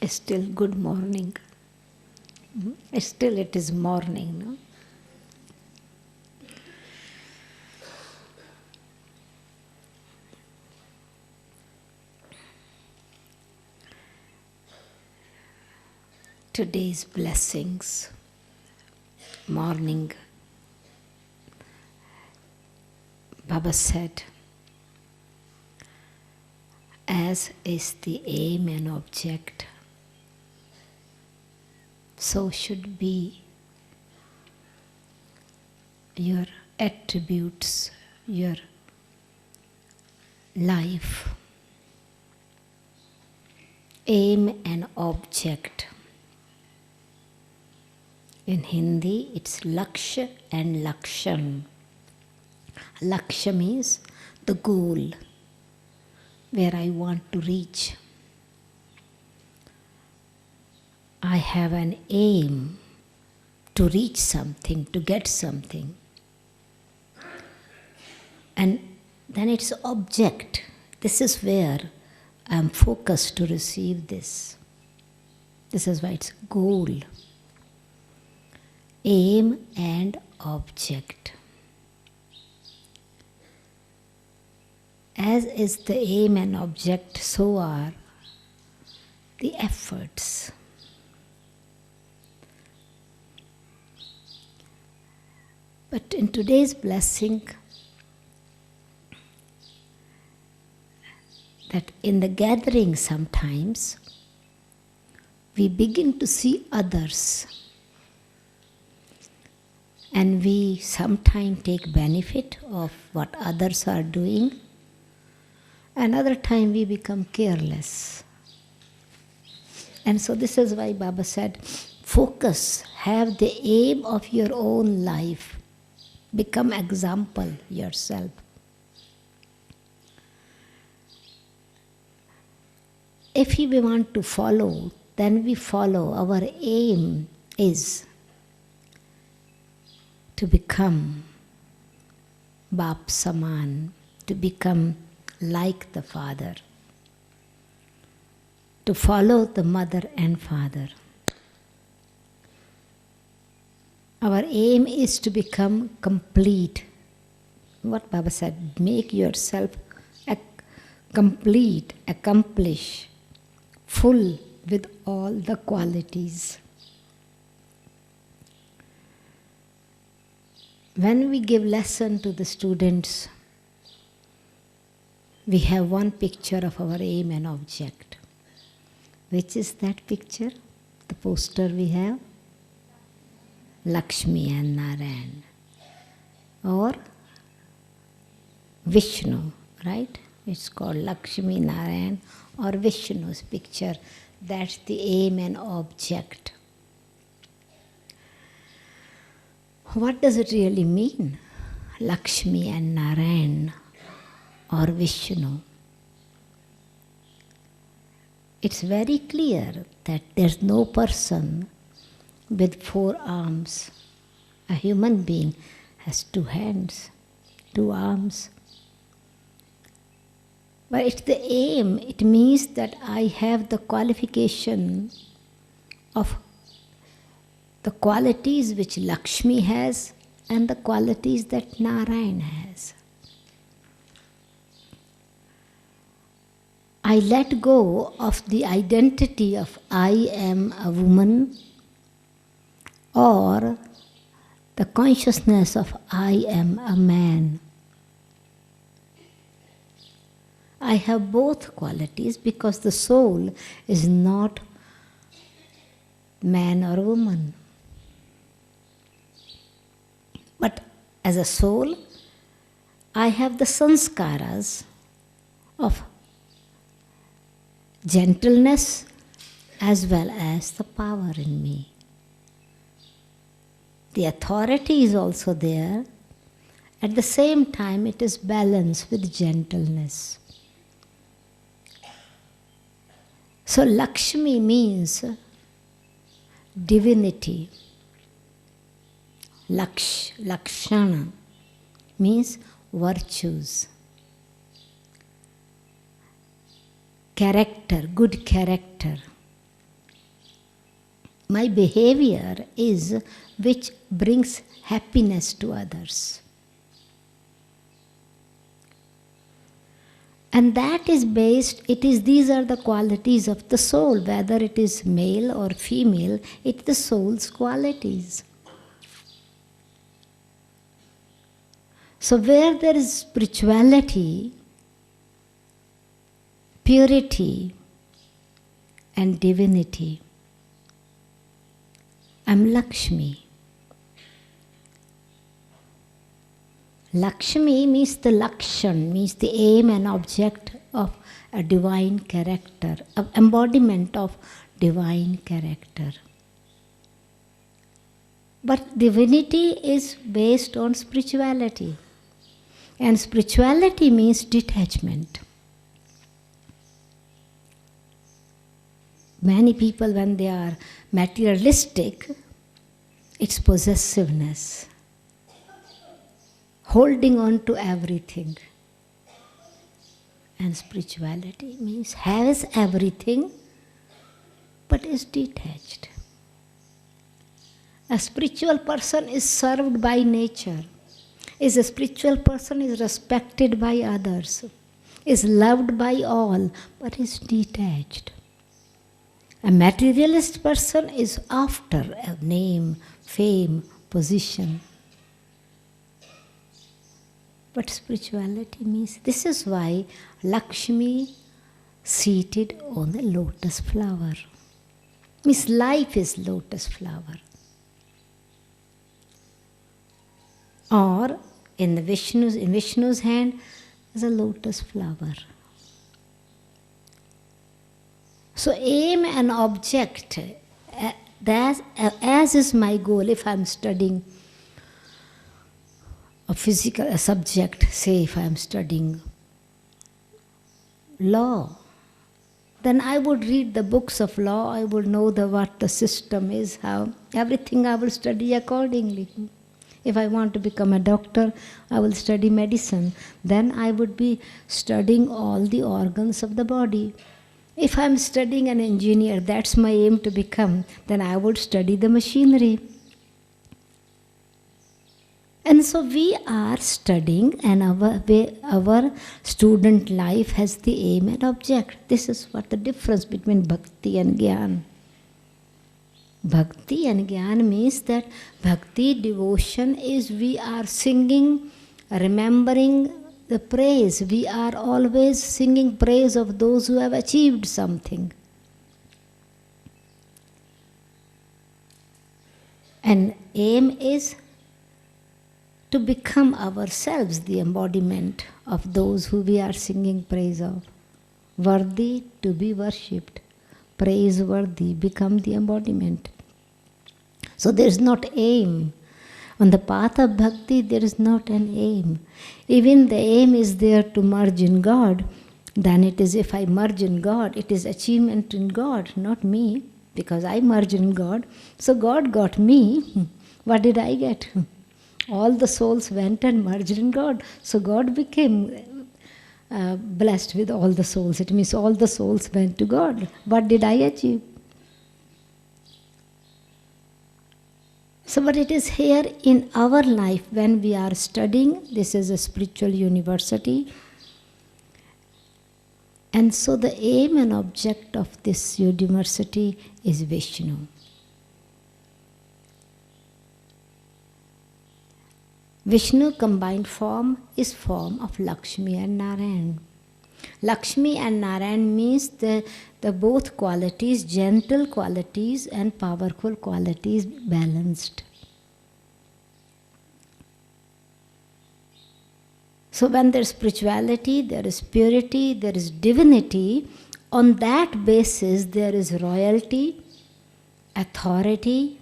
Still good morning. Still it is morning, no? Today's blessings. Morning. Baba said, as is the aim and object, so should be your attributes, your life. Aim and object. In Hindi, it's Lakshya and Lakshan. Lakshya means the goal, where I want to reach. I have an aim to reach something, to get something. And then it's object. This is where I am focused to receive this. This is why it's goal. Aim and object. As is the aim and object, so are the efforts. But in today's blessing, that in the gathering sometimes, we begin to see others. And we sometimes take benefit of what others are doing. Another time we become careless. And so this is why Baba said, focus, have the aim of your own life. Become example yourself. If we want to follow, then we follow. Our aim is to become Bap Saman, to become like the father, to follow the mother and father. Our aim is to become complete. What Baba said, make yourself complete, accomplish, full with all the qualities. When we give lesson to the students, we have one picture of our aim and object. Which is that picture? The poster we have? Lakshmi and Narayan. Or Vishnu, right? It's called Lakshmi, Narayan or Vishnu's picture. That's the aim and object. What does it really mean? Lakshmi and Narayan or Vishnu. It's very clear that there's no person with 4 arms. A human being has 2 hands, 2 arms. But it's the aim. It means that I have the qualification of the qualities which Lakshmi has and the qualities that Narayan has. I let go of the identity of I am a woman or the consciousness of I am a man. I have both qualities because the soul is not man or woman. But as a soul, I have the sanskaras of gentleness as well as the power in me. The authority is also there. At the same time, it is balanced with gentleness. So Lakshmi means divinity. Lakshana means virtues. Character, good character. my behavior is which brings happiness to others. And that is based, these are the qualities of the soul, whether it is male or female, it's the soul's qualities. So where there is spirituality, purity, and divinity, I'm Lakshmi. Lakshmi means the lakshan, means the aim and object of a divine character, an embodiment of divine character. But divinity is based on spirituality. And spirituality means detachment. Many people, when they are materialistic, it's possessiveness. Holding on to everything. And spirituality means has everything, but is detached. A spiritual person is served by nature. A spiritual person is respected by others, is loved by all, but is detached. A materialist person is after a name, fame, position. But spirituality means, this is why Lakshmi seated on the lotus flower. Means life is lotus flower. Or in Vishnu's hand is a lotus flower. So aim and object, as is my goal. If I'm studying a subject, say if I'm studying law, then I would read the books of law, I would know what the system is, how, everything I will study accordingly. If I want to become a doctor, I will study medicine. Then I would be studying all the organs of the body. If I'm studying an engineer, that's my aim to become, then I would study the machinery. And so we are studying, and our student life has the aim and object. This is what the difference between bhakti and jnana. Bhakti and jnana means that bhakti, devotion, is we are singing, remembering the praise. We are always singing praise of those who have achieved something. And aim is to become ourselves the embodiment of those who we are singing praise of. Worthy to be worshipped. Praiseworthy, become the embodiment. So there is not aim. On the path of bhakti, there is not an aim. Even the aim is there to merge in God. Then it is, if I merge in God, it is achievement in God, not me, because I merge in God. So God got me. What did I get? All the souls went and merged in God. So God became blessed with all the souls. It means all the souls went to God. What did I achieve? So, but it is here in our life when we are studying. This is a spiritual university. And so the aim and object of this university is Vishnu. Vishnu combined form is form of Lakshmi and Narayan. Lakshmi and Narayan means the both qualities, gentle qualities and powerful qualities balanced. So when there is spirituality, there is purity, there is divinity. On that basis there is royalty, authority,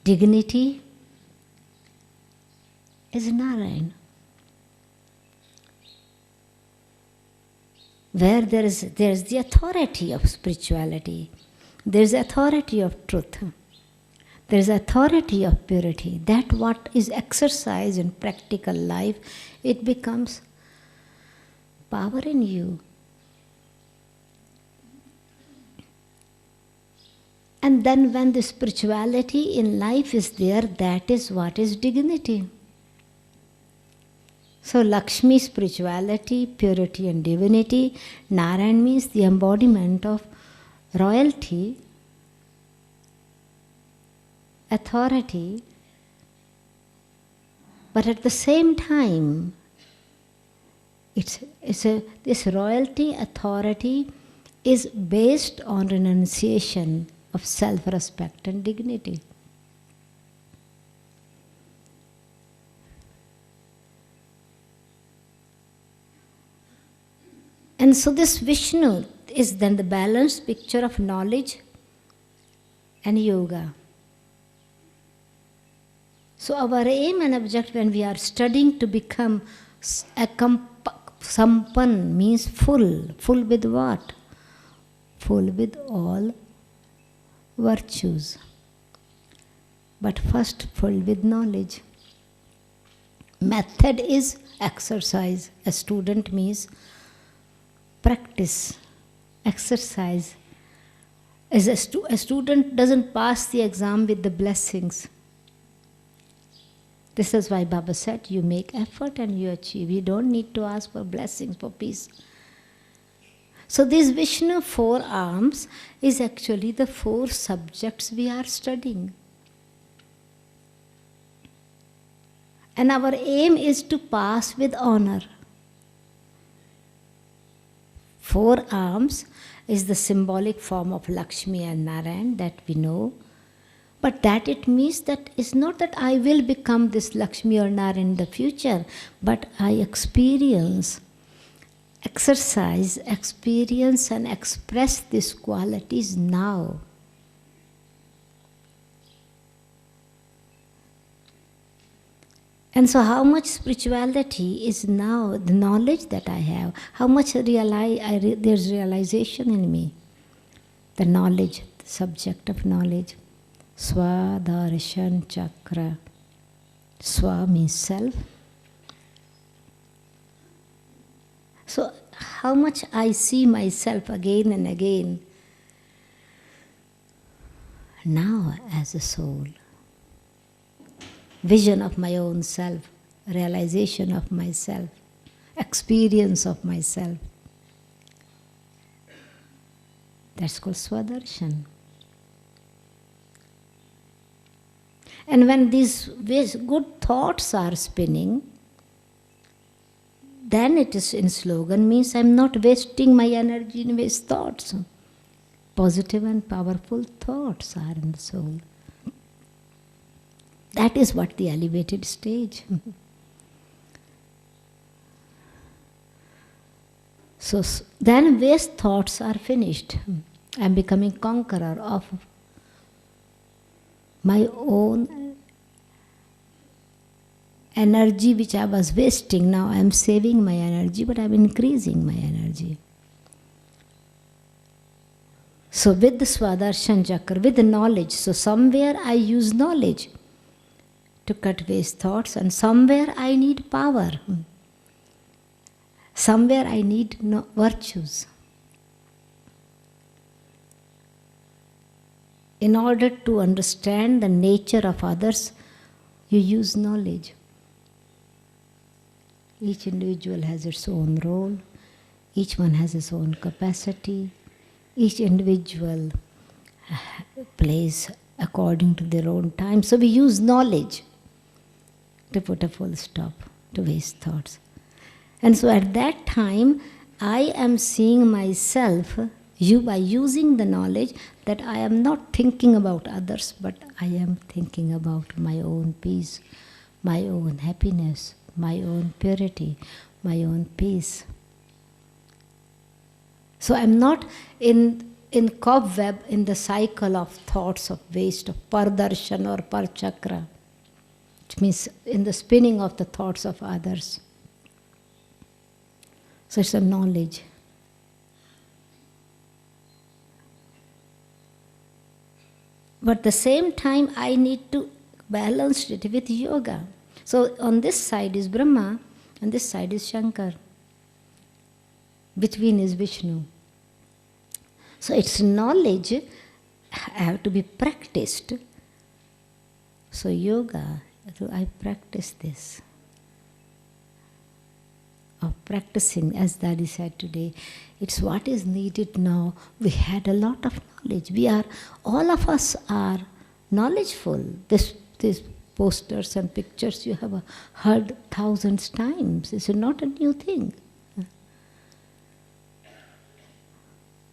dignity, is Narayan. Where there is the authority of spirituality, there is authority of truth, there is authority of purity. That what is exercised in practical life, it becomes power in you. And then when the spirituality in life is there, that is what is dignity. So Lakshmi, spirituality, purity and divinity. Narayan means the embodiment of royalty, authority. But at the same time, this royalty, authority is based on renunciation of self-respect and dignity. And so this Vishnu is then the balanced picture of knowledge and yoga. So our aim and object when we are studying to become sampan means full. Full with what? Full with all virtues. But first full with knowledge. Method is exercise. A student means practice, exercise. As a student doesn't pass the exam with the blessings. This is why Baba said, you make effort and you achieve. You don't need to ask for blessings, for peace. So this Vishnu 4 arms is actually the 4 subjects we are studying. And our aim is to pass with honor. 4 arms is the symbolic form of Lakshmi and Narayan that we know. But that it means that it's not that I will become this Lakshmi or Narayan in the future, but I experience, exercise, experience and express these qualities now. And so how much spirituality is now the knowledge that I have, how much there's realization in me. The knowledge, the subject of knowledge. Swadarshan chakra. Swa means self. So how much I see myself again and again now as a soul. Vision of my own self, realization of myself, experience of myself. That's called Swadarshan. And when these good thoughts are spinning, then it is in slogan means I'm not wasting my energy in waste thoughts. Positive and powerful thoughts are in the soul. That is what the elevated stage. So then waste thoughts are finished. I am becoming conqueror of my own energy which I was wasting. Now I am saving my energy, but I am increasing my energy. So with the Swadarshan Chakra, with the knowledge, so somewhere I use knowledge to cut waste thoughts, and somewhere I need power. Somewhere I need virtues. In order to understand the nature of others, you use knowledge. Each individual has its own role. Each one has its own capacity. Each individual plays according to their own time. So we use knowledge to put a full stop to waste thoughts. And so at that time, I am seeing myself by using the knowledge that I am not thinking about others, but I am thinking about my own peace, my own happiness, my own purity, my own peace. So I'm not in cobweb in the cycle of thoughts of waste, of pardarshan or parchakra, which means in the spinning of the thoughts of others. So it's a knowledge. But at the same time, I need to balance it with yoga. So on this side is Brahma, and this side is Shankar. Between is Vishnu. So it's knowledge have to be practiced. So yoga, I practice this. Of practicing, as Daddy said today, it's what is needed now. We had a lot of knowledge. All of us are knowledgeful. These posters and pictures you have heard thousands times. It's not a new thing.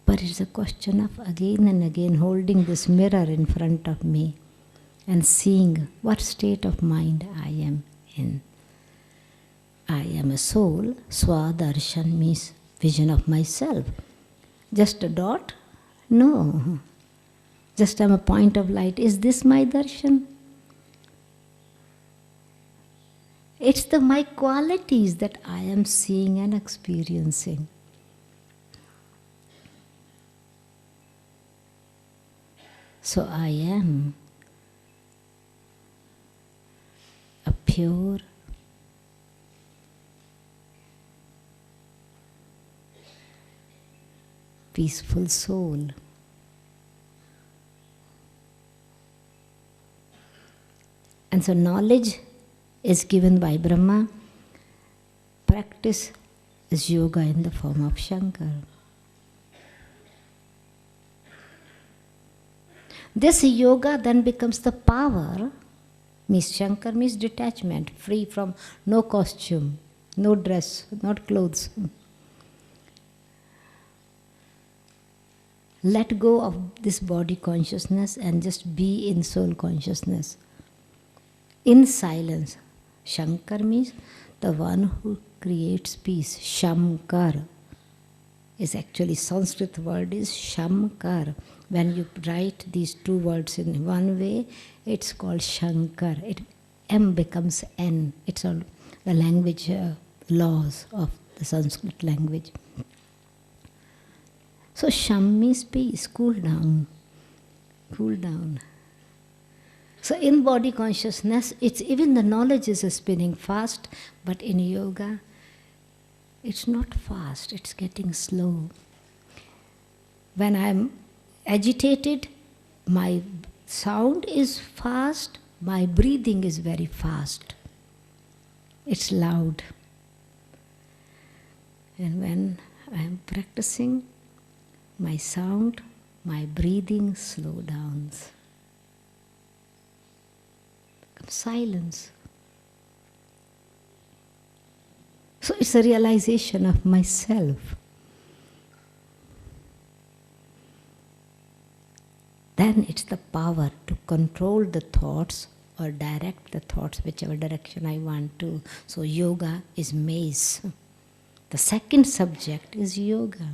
But it's a question of again and again holding this mirror in front of me and seeing what state of mind I am in. I am a soul. Swadarshan means vision of myself. Just a dot? No. Just I'm a point of light. Is this my darshan? It's my qualities that I am seeing and experiencing. So I am a pure, peaceful soul. And so knowledge is given by Brahma. Practice is yoga in the form of Shankar. This yoga then becomes the power. Means Shankar means detachment, free from no costume, no dress, not clothes. Let go of this body consciousness and just be in soul consciousness. In silence. Shankar means the one who creates peace. Shamkar is actually Sanskrit word is Shamkar. When you write these two words in one way, it's called Shankar. M becomes N. It's all the language laws of the Sanskrit language. So Sham means peace, cool down. Cool down. So in body consciousness, it's even the knowledge is spinning fast, but in yoga, it's not fast, it's getting slow. When I'm agitated, my sound is fast, my breathing is very fast. It's loud. And when I'm practicing, my sound, my breathing slow down. Silence. So it's a realization of myself. Then it's the power to control the thoughts or direct the thoughts whichever direction I want to. So yoga is mace. The second subject is yoga.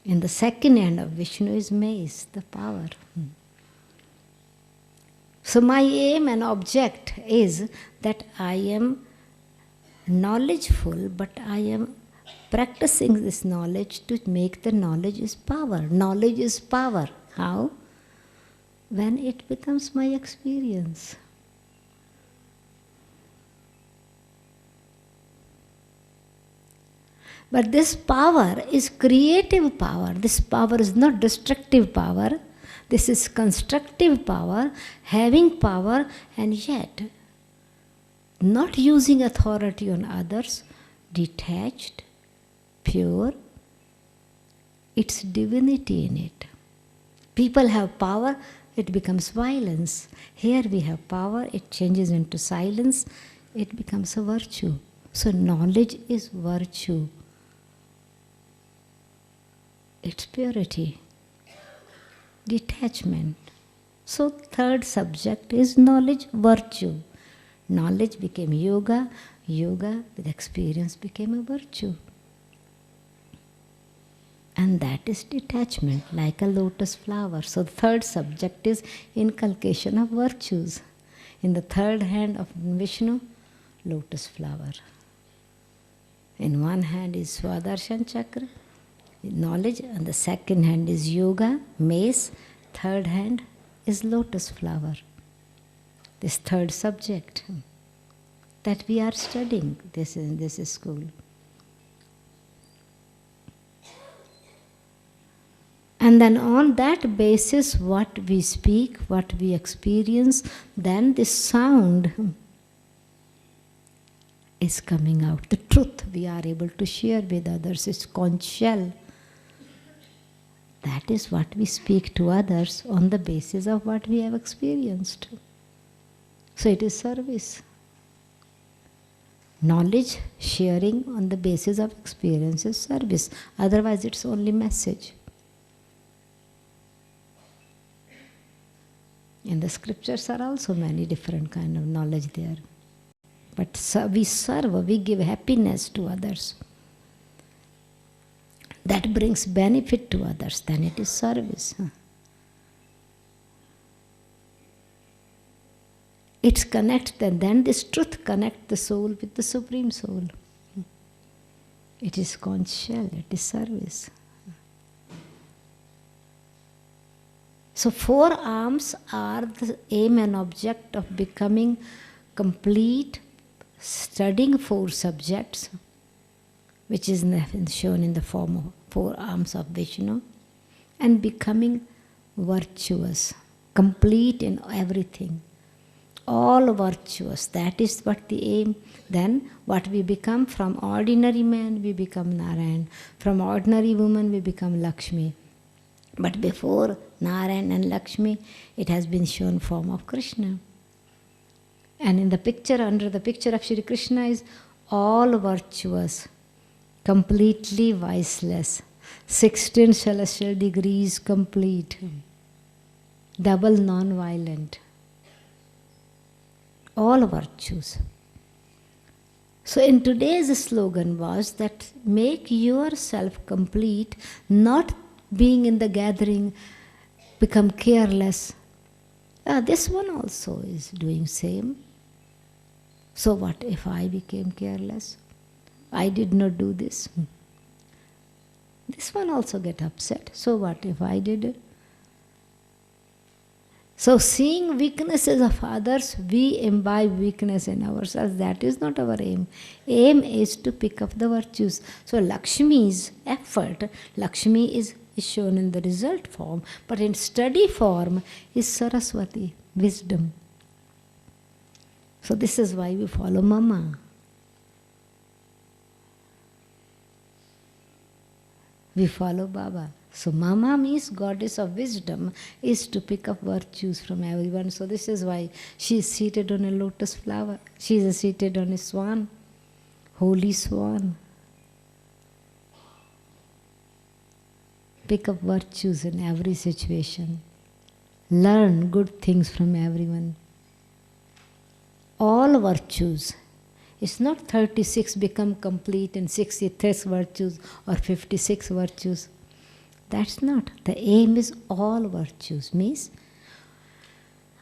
In the second hand of Vishnu is mace, the power. So my aim and object is that I am knowledgeful, but I am practicing this knowledge to make the knowledge is power. Knowledge is power. How? When it becomes my experience. But this power is creative power. This power is not destructive power. This is constructive power, having power and yet not using authority on others, detached, pure. It's divinity in it. People have power, it becomes violence. Here we have power, it changes into silence, it becomes a virtue. So knowledge is virtue. It's purity, detachment. So third subject is knowledge, virtue. Knowledge became yoga, yoga with experience became a virtue. And that is detachment, like a lotus flower. So the third subject is inculcation of virtues. In the third hand of Vishnu, lotus flower. In one hand is Swadarshan chakra, knowledge, and the second hand is yoga, mace, third hand is lotus flower. This third subject that we are studying this in this school. And then on that basis, what we speak, what we experience, then this sound is coming out. The truth we are able to share with others is conch shell. That is what we speak to others on the basis of what we have experienced. So it is service. Knowledge sharing on the basis of experience is service. Otherwise it's only message. In the scriptures are also many different kind of knowledge there. But we serve, we give happiness to others. That brings benefit to others, then it is service. It connects, then this truth connects the soul with the Supreme Soul. It is conch shell, it is service. So 4 arms are the aim and object of becoming complete, studying 4 subjects, which is shown in the form of 4 arms of Vishnu, and becoming virtuous, complete in everything. All virtuous, that is what the aim. Then what we become, from ordinary man we become Narayan, from ordinary woman we become Lakshmi. But before Narayan and Lakshmi, it has been shown form of Krishna. And in the picture, under the picture of Shri Krishna is all virtuous, completely viceless, 16 celestial degrees complete, double non-violent, all virtues. So in today's slogan was that make yourself complete, not being in the gathering, become careless. This one also is doing same. So what if I became careless? I did not do this. This one also get upset. So what if I did it? So seeing weaknesses of others, we imbibe weakness in ourselves. That is not our aim. Aim is to pick up the virtues. So Lakshmi's effort, Lakshmi is shown in the result form, but in study form is Saraswati, wisdom. So this is why we follow Mama. We follow Baba. So Mama means goddess of wisdom, is to pick up virtues from everyone. So this is why she is seated on a lotus flower. She is seated on a swan, holy swan. Pick up virtues in every situation. Learn good things from everyone. All virtues. It's not 36 become complete and 66 virtues or 56 virtues. That's not. The aim is all virtues. Means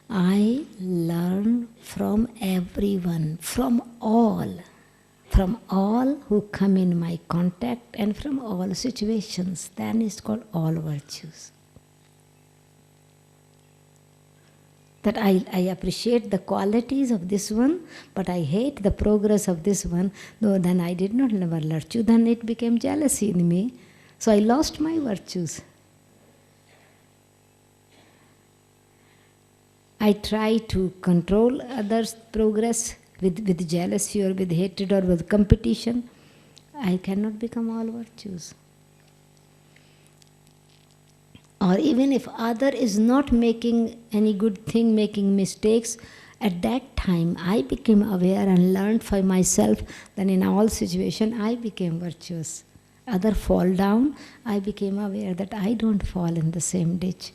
I learn from everyone, from all who come in my contact and from all situations. Then it's called all virtues. That I appreciate the qualities of this one, but I hate the progress of this one. No, then I did not never virtue. Then it became jealousy in me. So I lost my virtues. I try to control others' progress with jealousy or with hatred or with competition. I cannot become all virtues. Or even if other is not making any good thing, making mistakes, at that time I became aware and learned for myself. Then in all situations I became virtuous. Other fall down, I became aware that I don't fall in the same ditch.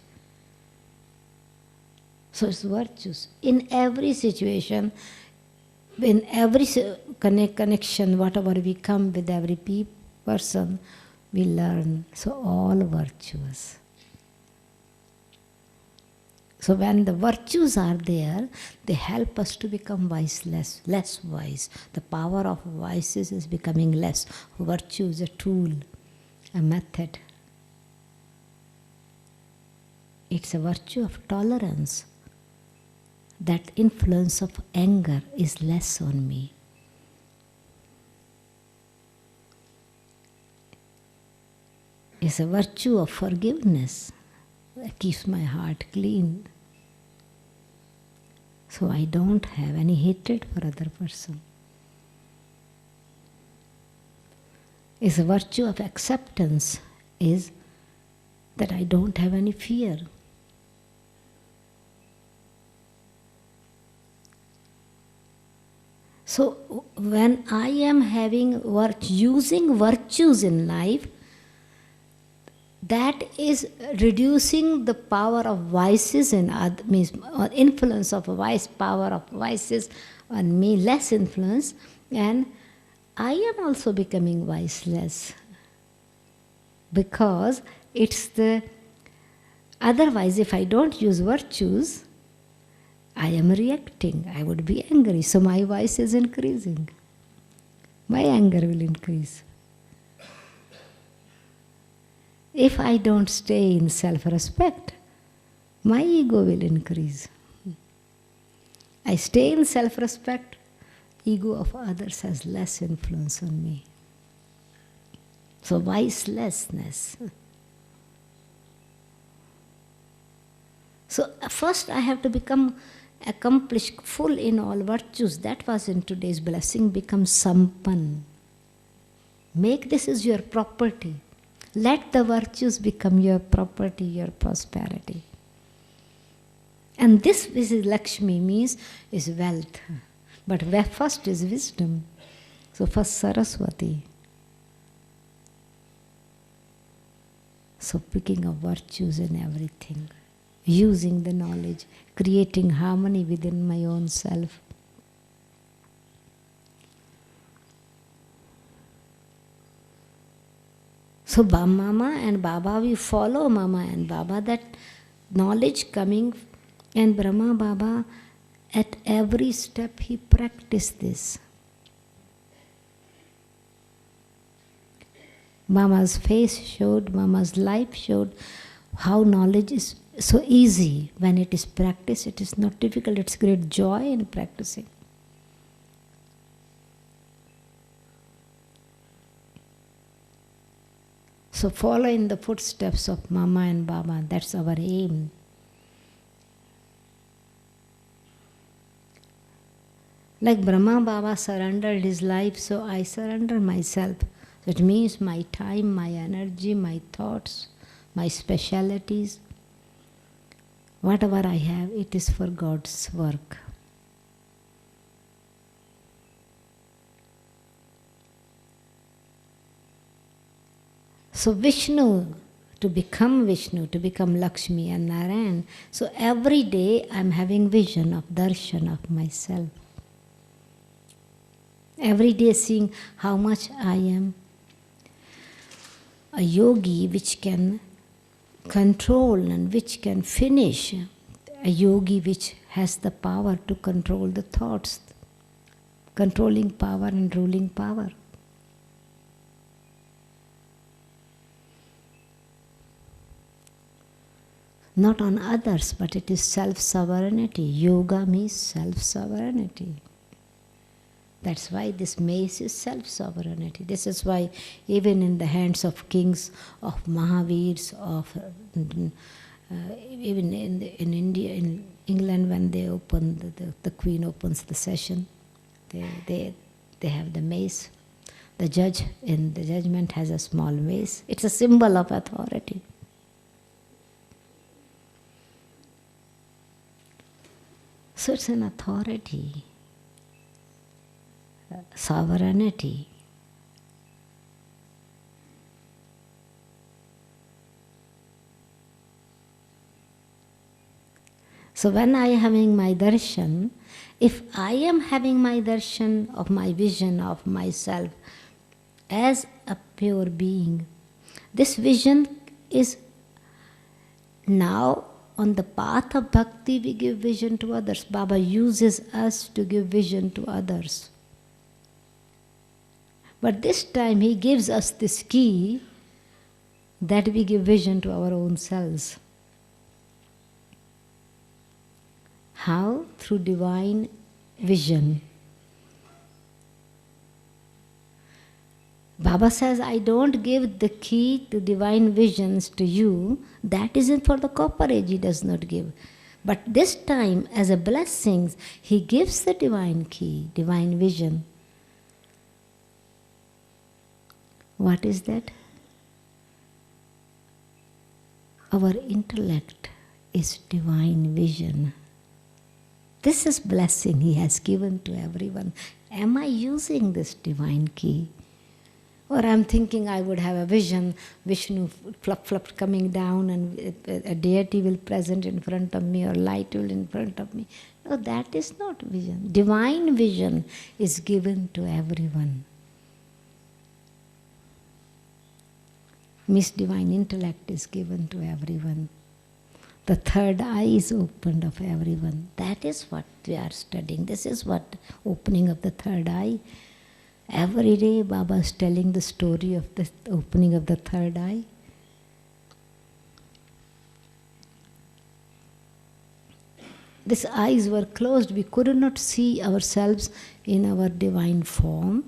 So it's virtues. In every situation, in every connection, whatever we come with every person, we learn. So all virtuous. So when the virtues are there, they help us to become less wise. The power of vices is becoming less. Virtue is a tool, a method. It's a virtue of tolerance. That influence of anger is less on me. is a virtue of forgiveness that keeps my heart clean. So I don't have any hatred for other person. Is a virtue of acceptance is that I don't have any fear. So when I am using virtues in life, that is reducing the power of vices in means influence of power of vices on me, less influence, and I am also becoming viceless. Because it's otherwise if I don't use virtues, I am reacting. I would be angry. So my vice is increasing. My anger will increase. If I don't stay in self-respect, my ego will increase. I stay in self-respect, ego of others has less influence on me. So vicelessness. So first I have to become accomplished, full in all virtues. That was in today's blessing, become sampan. Make this as your property. Let the virtues become your property, your prosperity. And this is Lakshmi, means is wealth. But first is wisdom. So first Saraswati. So picking up virtues in everything. Using the knowledge, creating harmony within my own self. So Mama and Baba, we follow Mama and Baba, that knowledge coming, and Brahma Baba at every step he practiced this. Mama's face showed, Mama's life showed how knowledge is so easy. When it is practiced, it is not difficult, it's great joy in practicing. So follow in the footsteps of Mama and Baba, that's our aim. Like Brahma Baba surrendered his life, so I surrender myself. So it means my time, my energy, my thoughts, my specialities, whatever I have, it is for God's work. So Vishnu, to become Lakshmi and Narayan, so every day I'm having vision of darshan of myself. Every day seeing how much I am a yogi which can control and which can finish, a yogi which has the power to control the thoughts, controlling power and ruling power. Not on others, but it is self-sovereignty. Yoga means self-sovereignty. That's why this mace is self-sovereignty. This is why even in the hands of kings, of Mahavirs, of even in India, in England, when they open, the Queen opens the session, they have the mace. The judge in the judgment has a small mace. It's a symbol of authority. So it's an authority, sovereignty. So when I am having my darshan, if I am having my darshan of my vision of myself as a pure being, this vision is now on the path of bhakti, we give vision to others. Baba uses us to give vision to others. But this time he gives us this key that we give vision to our own selves. How? Through divine vision. Baba says, I don't give the key to divine visions to you. That isn't for the copper age, he does not give. But this time, as a blessing, he gives the divine key, divine vision. What is that? Our intellect is divine vision. This is blessing he has given to everyone. Am I using this divine key? Or I'm thinking I would have a vision, Vishnu flop coming down and a deity will present in front of me or light will in front of me. No, that is not vision. Divine vision is given to everyone. Miss divine intellect is given to everyone. The third eye is opened of everyone. That is what we are studying. This is what opening of the third eye. Every day Baba is telling the story of the opening of the third eye. These eyes were closed. We could not see ourselves in our divine form.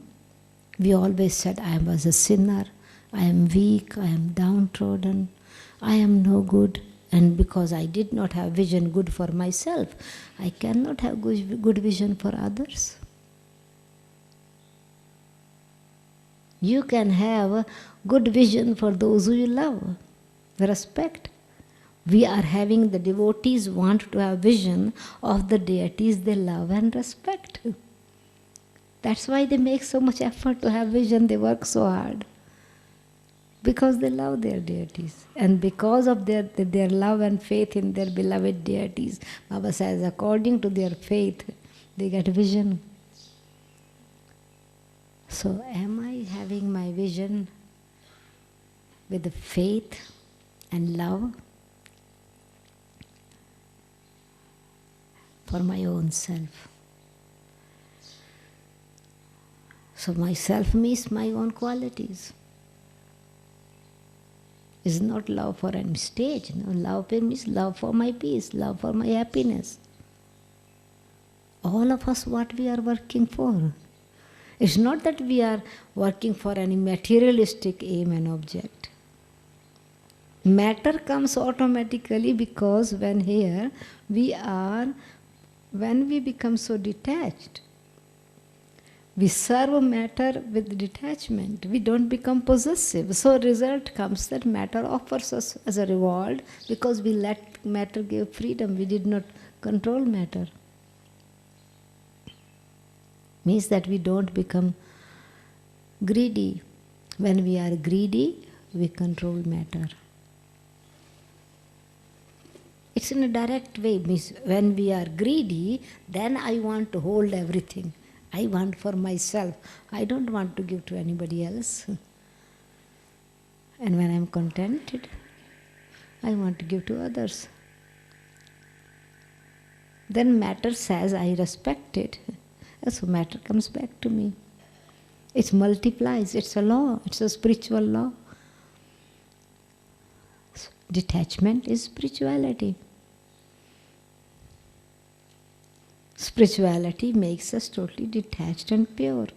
We always said, I was a sinner, I am weak, I am downtrodden, I am no good. And because I did not have vision good for myself, I cannot have good vision for others. You can have a good vision for those who you love, respect. We are having the devotees want to have vision of the deities they love and respect. That's why they make so much effort to have vision, they work so hard. Because they love their deities. And because of their love and faith in their beloved deities, Baba says, according to their faith, they get vision. So am I having my vision with the faith and love for my own self? So myself means my own qualities. It's not love for any stage. No, love means love for my peace, love for my happiness. All of us, what we are working for. It's not that we are working for any materialistic aim and object. Matter comes automatically because when we become so detached, we serve matter with detachment. We don't become possessive. So result comes that matter offers us as a reward because we let matter give freedom. We did not control matter. Means that we don't become greedy. When we are greedy, we control matter. It's in a direct way. Means when we are greedy, then I want to hold everything. I want for myself. I don't want to give to anybody else. And when I'm contented, I want to give to others. Then matter says, I respect it. So matter comes back to me. It multiplies. It's a law. It's a spiritual law. Detachment is spirituality. Spirituality makes us totally detached and pure.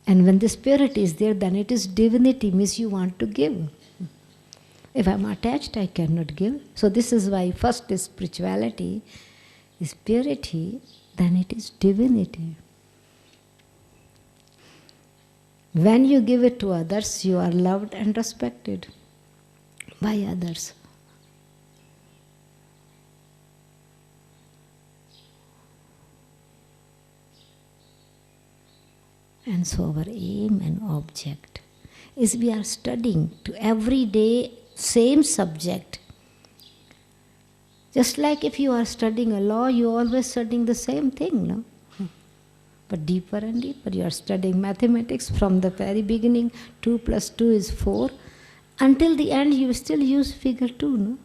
And when this purity is there, then it is divinity, means you want to give. If I'm attached, I cannot give. So this is why first is spirituality, is purity, then it is divinity. When you give it to others, you are loved and respected by others. And so our aim and object is we are studying to every day same subject. Just like if you are studying a law, you are always studying the same thing, no? But deeper and deeper. You are studying mathematics from the very beginning, 2 plus 2 is 4. Until the end you still use figure 2, no?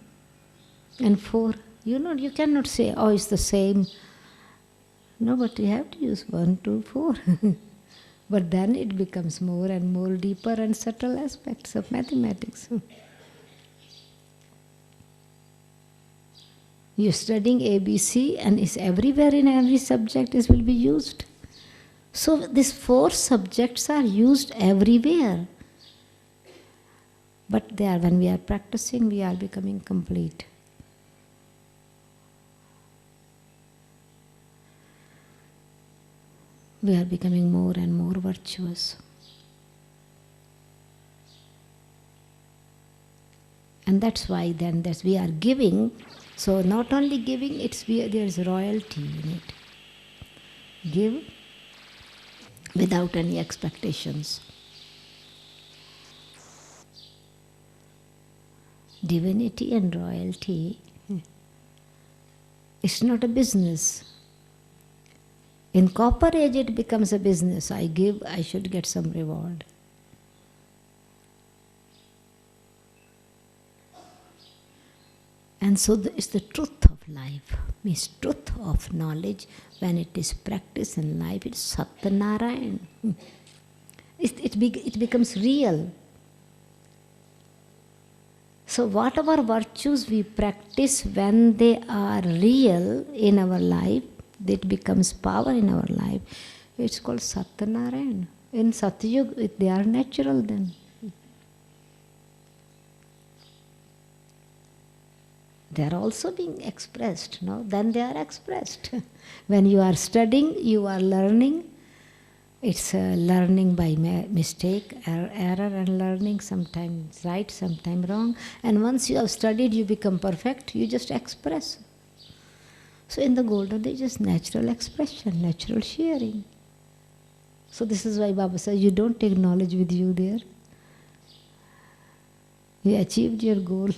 And 4. You cannot say, oh, it's the same. No, but you have to use 1, 2, 4. But then it becomes more and more deeper and subtle aspects of mathematics. You're studying ABC and it's everywhere in every subject it will be used. So these 4 subjects are used everywhere. But they are, when we are practicing, we are becoming complete. We are becoming more and more virtuous. And that's why then that we are giving. So not only giving, there is royalty in it. Give without any expectations. Divinity and royalty, it's not a business. In Copper Age it becomes a business. I give, I should get some reward. And so it's the truth of life, means truth of knowledge. When it is practiced in life, it's Satyanarayan. It becomes real. So whatever virtues we practice, when they are real in our life, it becomes power in our life. It's called Satyanarayan. In Satyug, they are natural then. They are also being expressed, no? Then they are expressed. When you are studying, you are learning. It's learning by mistake, error and learning, sometimes right, sometimes wrong. And once you have studied, you become perfect, you just express. So in the Golden Age, it's natural expression, natural sharing. So this is why Baba says, you don't take knowledge with you there. You achieved your goal.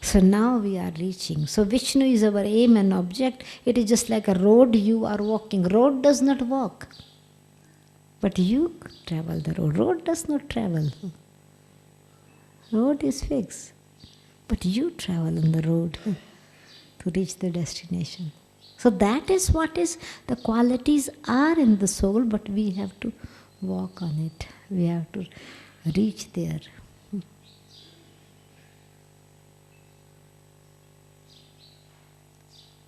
So now we are reaching. So Vishnu is our aim and object. It is just like a road you are walking. Road does not walk. But you travel the road. Road does not travel. Road is fixed. But you travel on the road to reach the destination. So that is what is, the qualities are in the soul, but we have to walk on it. We have to reach there.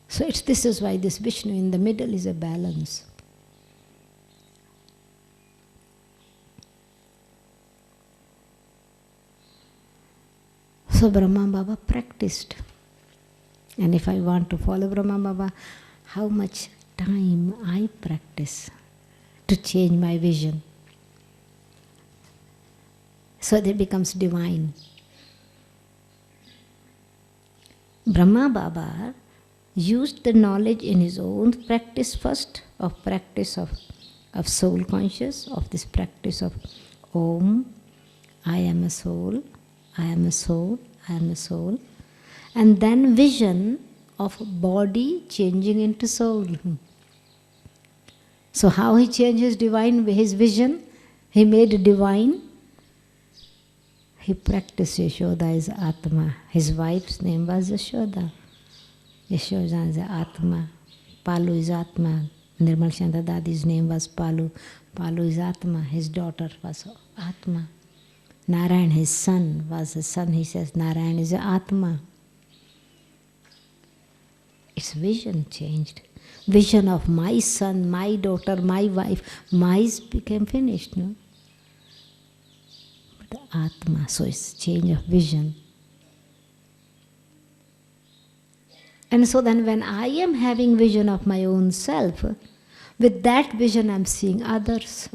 So this is why this Vishnu in the middle is a balance. So Brahma Baba practiced. And if I want to follow Brahma Baba, how much time I practice to change my vision. So that it becomes divine. Brahma Baba used the knowledge in his own practice first, practice of soul conscious, of this practice of Om, I am a soul, I am a soul, I am a soul. And then vision of body changing into soul. So how he changed his vision? He made divine. He practiced Yashoda as Atma. His wife's name was Yashoda. Yashoda is Atma. Palu is Atma. Nirmal Shanta Dadi's name was Palu. Palu is Atma. His daughter was Atma. Narayan, his son, was a son. He says Narayan is Atma. Its vision changed. Vision of my son, my daughter, my wife. My became finished, no? But Atma, so it's change of vision. And so then when I am having vision of my own self, with that vision I'm seeing others.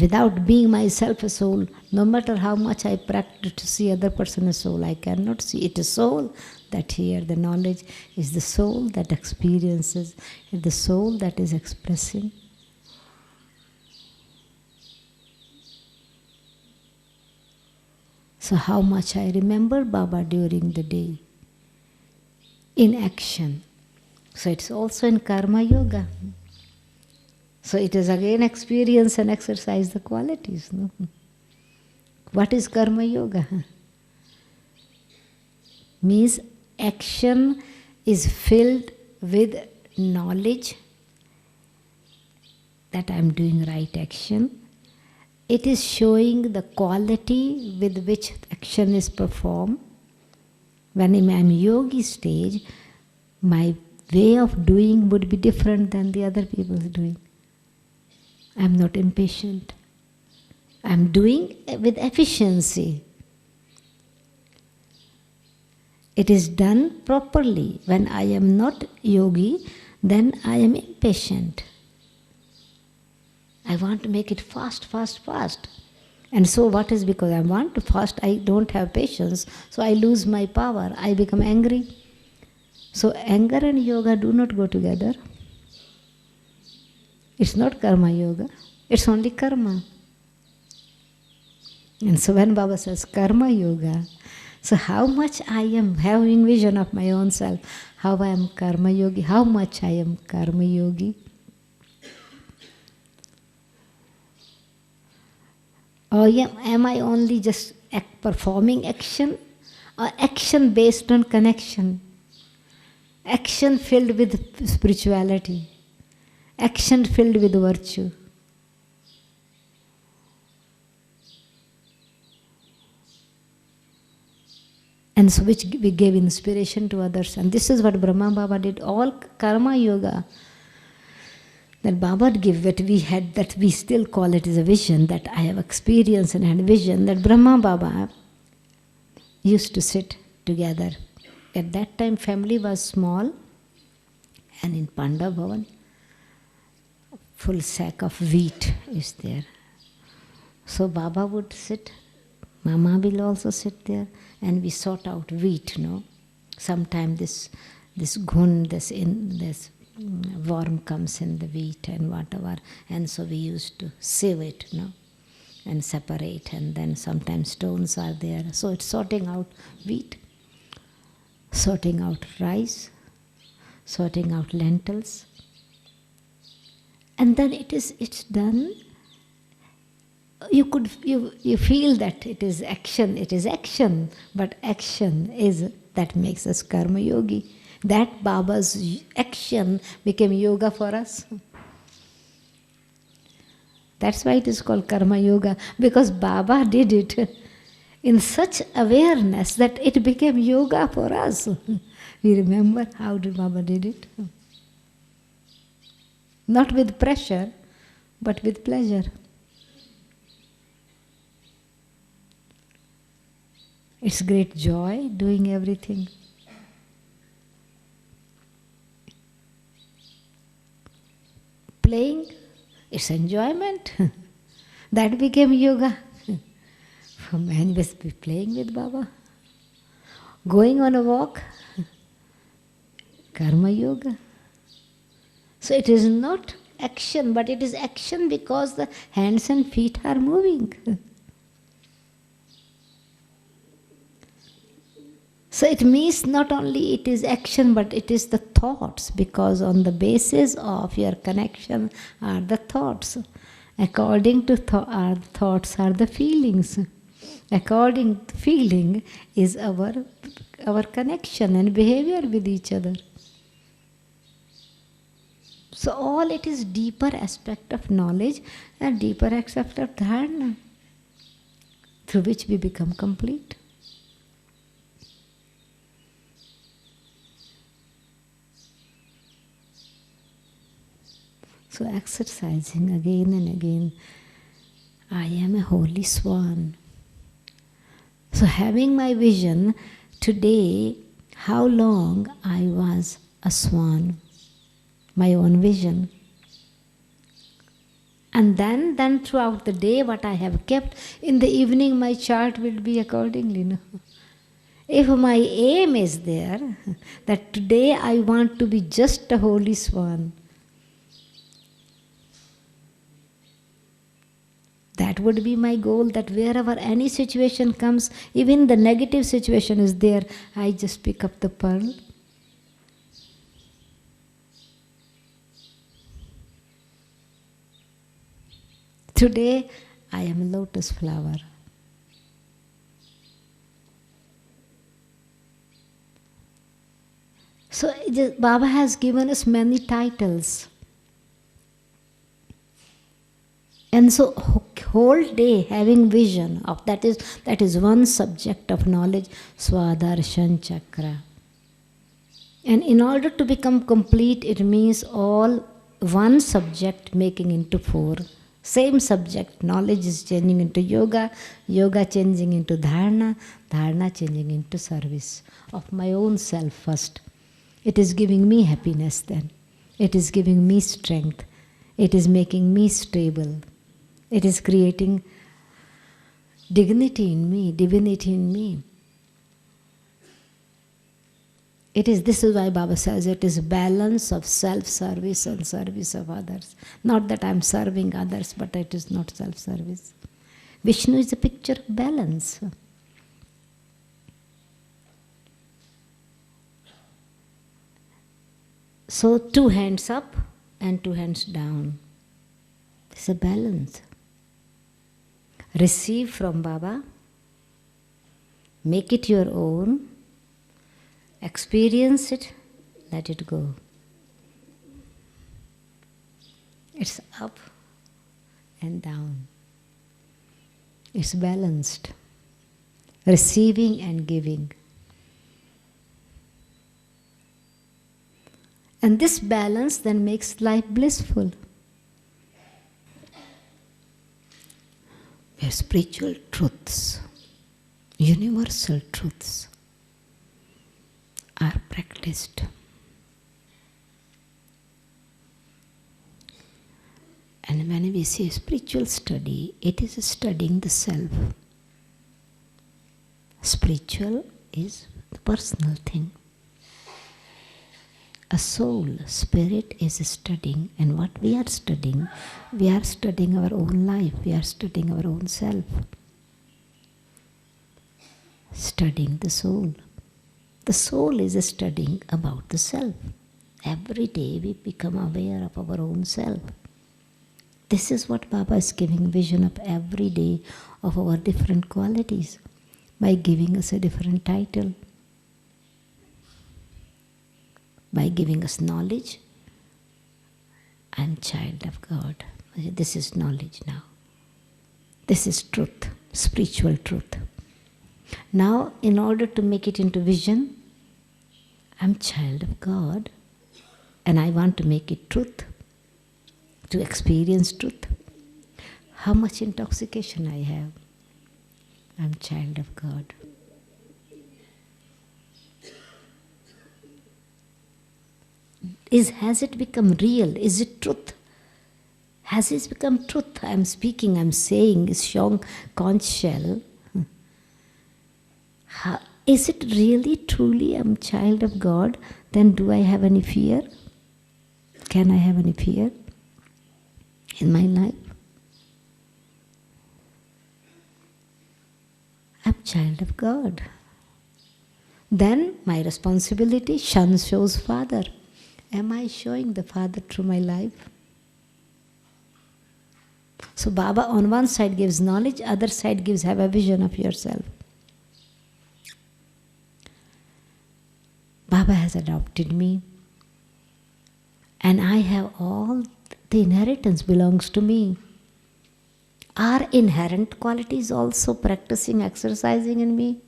Without being myself a soul, no matter how much I practice to see other person a soul, I cannot see it. A soul that here, the knowledge is the soul that experiences, it's the soul that is expressing. So how much I remember Baba during the day in action. So it's also in Karma Yoga. So it is again experience and exercise the qualities. No? What is Karma Yoga? Means action is filled with knowledge that I am doing right action. It is showing the quality with which action is performed. When I'm yogi stage, my way of doing would be different than the other people's doing. I'm not impatient. I'm doing with efficiency. It is done properly. When I am not yogi, then I am impatient. I want to make it fast, fast, fast. And so what is because I want to fast, I don't have patience, so I lose my power, I become angry. So anger and yoga do not go together. It's not karma yoga, it's only karma. And so when Baba says karma yoga, so how much I am having vision of my own self, how I am karma yogi, how much I am karma yogi. Or am I only just performing action, or action based on connection? Action filled with spirituality, action filled with virtue. And so which we gave inspiration to others. And this is what Brahma Baba did, all karma yoga that Baba gave, that we had, that we still call it as a vision, that I have experienced and had vision, that Brahma Baba used to sit together. At that time family was small, and in Panda Bhavan, full sack of wheat is there. So Baba would sit, Mama will also sit there, and we sort out wheat, no? Sometimes this gun, this worm comes in the wheat and whatever, and so we used to sieve it, no? And separate, and then sometimes stones are there. So it's sorting out wheat, sorting out rice, sorting out lentils, and then it's done. You feel that it is action, but action is that makes us karma yogi. That Baba's action became yoga for us. That's why it is called karma yoga, because Baba did it in such awareness that it became yoga for us. We remember how did Baba did it? Not with pressure, but with pleasure. It's great joy doing everything. Playing, it's enjoyment. That became yoga. For man was playing with Baba. Going on a walk, karma yoga. So it is not action, but it is action because the hands and feet are moving. So it means not only it is action, but it is the thoughts, because on the basis of your connection are the thoughts. According to our thoughts are the feelings. According to feeling is our connection and behavior with each other. So all it is deeper aspect of knowledge and deeper aspect of dharana, through which we become complete. So exercising again and again, I am a holy swan. So having my vision, today, how long I was a swan, my own vision. And then throughout the day, what I have kept, in the evening my chart will be accordingly. No? If my aim is there, that today I want to be just a holy swan, that would be my goal, that wherever any situation comes, even the negative situation is there, I just pick up the pearl. Today, I am a lotus flower. So Baba has given us many titles. And so whole day having vision of that is one subject of knowledge, Swadarshan Chakra. And in order to become complete, it means all one subject making into four. Same subject, knowledge is changing into yoga, yoga changing into dharana, dharana changing into service of my own self first. It is giving me happiness then. It is giving me strength. It is making me stable. It is creating dignity in me, divinity in me. This is why Baba says it is balance of self-service and service of others. Not that I am serving others, but it is not self-service. Vishnu is a picture of balance. So 2 hands up and 2 hands down. It's a balance. Receive from Baba, make it your own, experience it, let it go. It's up and down. It's balanced. Receiving and giving. And this balance then makes life blissful. Where spiritual truths, universal truths are practiced. And when we say spiritual study, it is studying the self. Spiritual is the personal thing. A soul, spirit is studying, and what we are studying our own life, we are studying our own self. Studying the soul. The soul is studying about the self. Every day we become aware of our own self. This is what Baba is giving vision of every day of our different qualities by giving us a different title. By giving us knowledge, I am child of God. This is knowledge now. This is truth, spiritual truth. Now, in order to make it into vision, I am child of God and I want to make it truth, to experience truth. How much intoxication I have. I am child of God. Has it become real? Is it truth? Has it become truth? I am speaking, I am saying, is showing conch shell. Is it really, truly, I am child of God? Then do I have any fear? Can I have any fear in my life? I am child of God. Then my responsibility, Shan shows Father. Am I showing the Father through my life? So Baba on one side gives knowledge, other side gives have a vision of yourself. Baba has adopted me. And I have all the inheritance belongs to me. Are inherent qualities also practicing, exercising in me?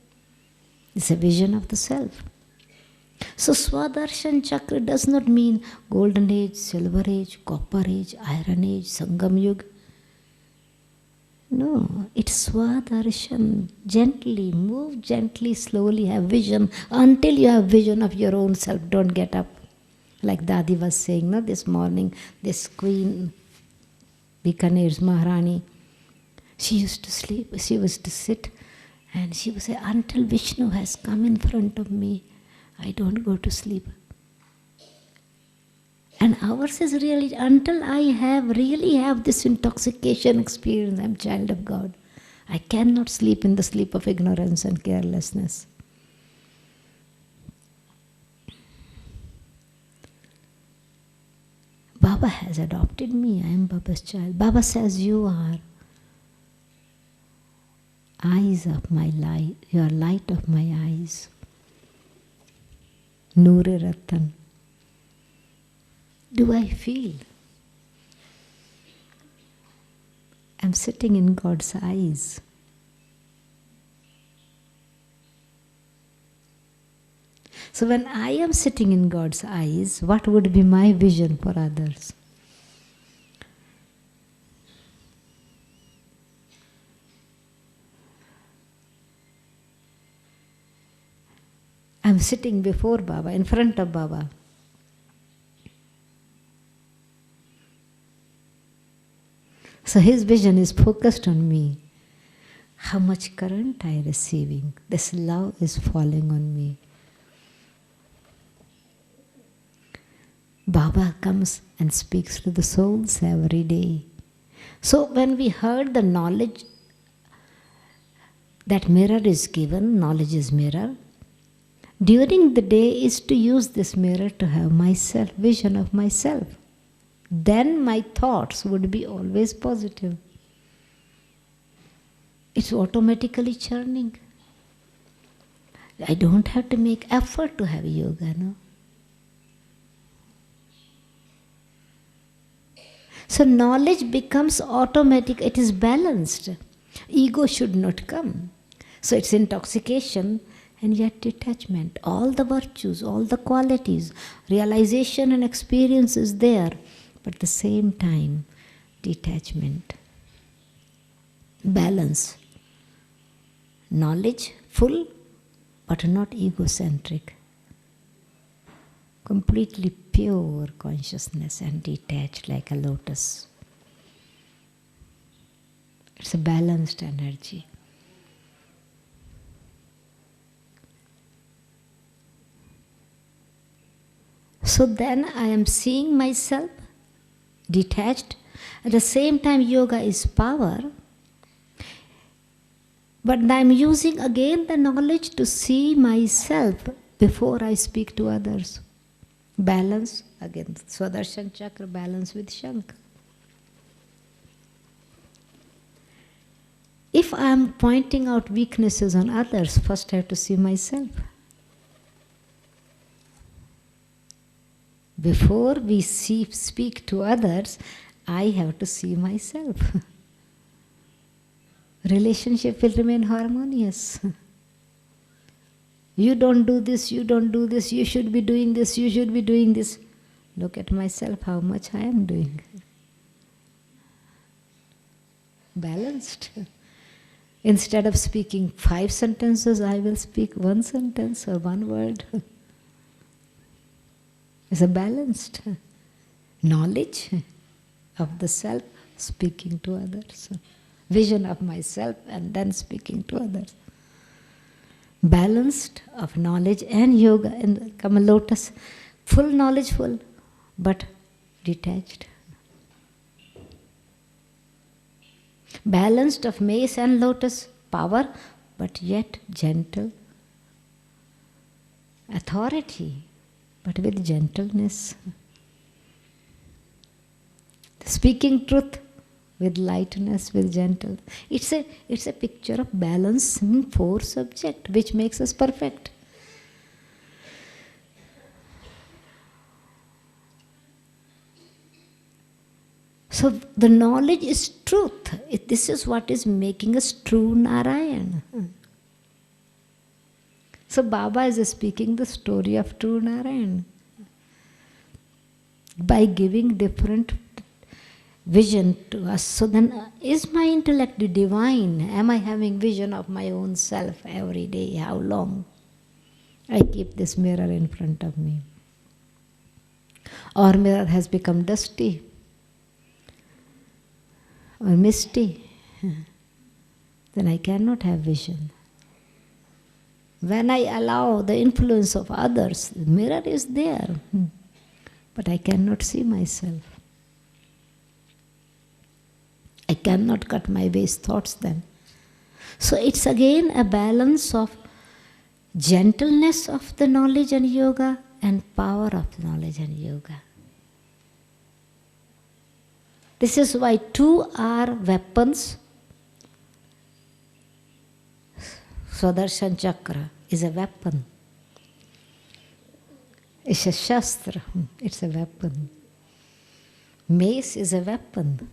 It's a vision of the self. So Swadarshan Chakra does not mean golden age, silver age, copper age, iron age, Sangam Yuga. No, it's Swadarshan. Gently, move gently, slowly, have vision. Until you have vision of your own self, don't get up. Like Dadi was saying, no, this morning, this queen, Bikaner's Maharani, she used to sleep, she was to sit, and she would say, until Vishnu has come in front of me, I don't go to sleep. And ours is really, until I really have this intoxication experience, I'm child of God. I cannot sleep in the sleep of ignorance and carelessness. Baba has adopted me, I am Baba's child. Baba says, you are eyes of my light, you are light of my eyes. Noor-e Ratan. Do I feel? I'm sitting in God's eyes. So when I am sitting in God's eyes, what would be my vision for others? I'm sitting before Baba, in front of Baba. So his vision is focused on me. How much current I am receiving. This love is falling on me. Baba comes and speaks to the souls every day. So when we heard the knowledge, that mirror is given, knowledge is mirror. During the day is to use this mirror to have myself, vision of myself. Then my thoughts would be always positive. It's automatically churning. I don't have to make effort to have yoga, no? So knowledge becomes automatic, it is balanced. Ego should not come. So it's intoxication and yet detachment. All the virtues, all the qualities, realization and experience is there. But at the same time, detachment. Balance. Knowledge, full, but not egocentric. Completely pure consciousness and detached like a lotus. It's a balanced energy. So then I am seeing myself detached. At the same time, yoga is power. But I am using again the knowledge to see myself before I speak to others. Balance, again, Swadarshana Chakra, balance with Shankh. If I am pointing out weaknesses on others, first I have to see myself. Before we speak to others, I have to see myself. Relationship will remain harmonious. You don't do this, you don't do this, you should be doing this, you should be doing this. Look at myself, how much I am doing. Balanced. Instead of speaking 5 sentences, I will speak 1 sentence or 1 word. It's a balanced knowledge of the self, speaking to others. Vision of myself and then speaking to others. Balanced of knowledge and yoga and Kama lotus. Full knowledge, full, but detached. Balanced of mace and lotus, power, but yet gentle. Authority, but with gentleness. Speaking truth with lightness, with gentleness. It's a picture of balancing 4 subjects, which makes us perfect. So the knowledge is truth. This is what is making us true Narayan. So Baba is speaking the story of true Narayan. By giving different vision to us. So then, is my intellect divine? Am I having vision of my own self every day? How long? I keep this mirror in front of me. Or mirror has become dusty or misty. Then I cannot have vision. When I allow the influence of others, the mirror is there, but I cannot see myself. I cannot cut my waste thoughts then. So it's again a balance of gentleness of the knowledge and yoga and power of knowledge and yoga. This is why 2 are weapons. Swadarshana Chakra is a weapon. It's a shastra. It's a weapon. Mace is a weapon.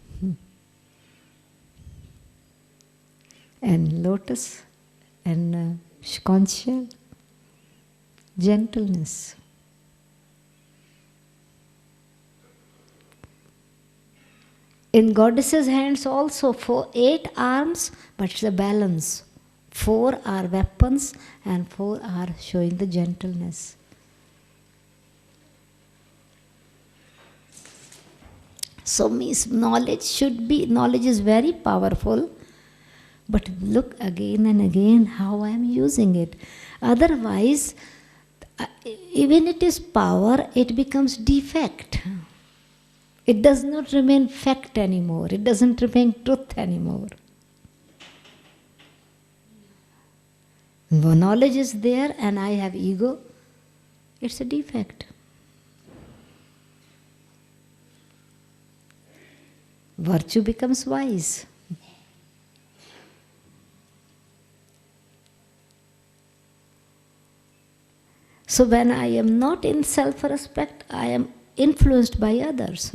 and lotus and conch shell. Gentleness. In goddess's hands also 8 arms, but it's a balance. 4 are weapons and 4 are showing the gentleness. So means knowledge is very powerful, but look again and again how I am using it. Otherwise, even it is power, it becomes defect. It does not remain fact anymore. It doesn't remain truth anymore. When knowledge is there and I have ego, it's a defect. Virtue becomes wise. So when I am not in self-respect, I am influenced by others.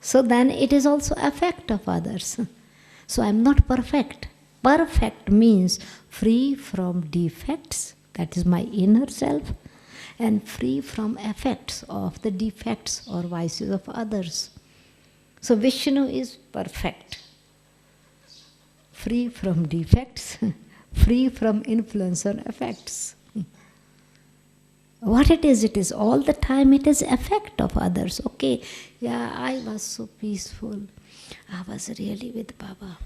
So then it is also effect of others. So I am not perfect. Perfect means free from defects, that is my inner self, and free from effects of the defects or vices of others. So Vishnu is perfect, free from defects, free from influence or effects. What it is all the time, it is effect of others. Okay, yeah, I was so peaceful. I was really with Baba.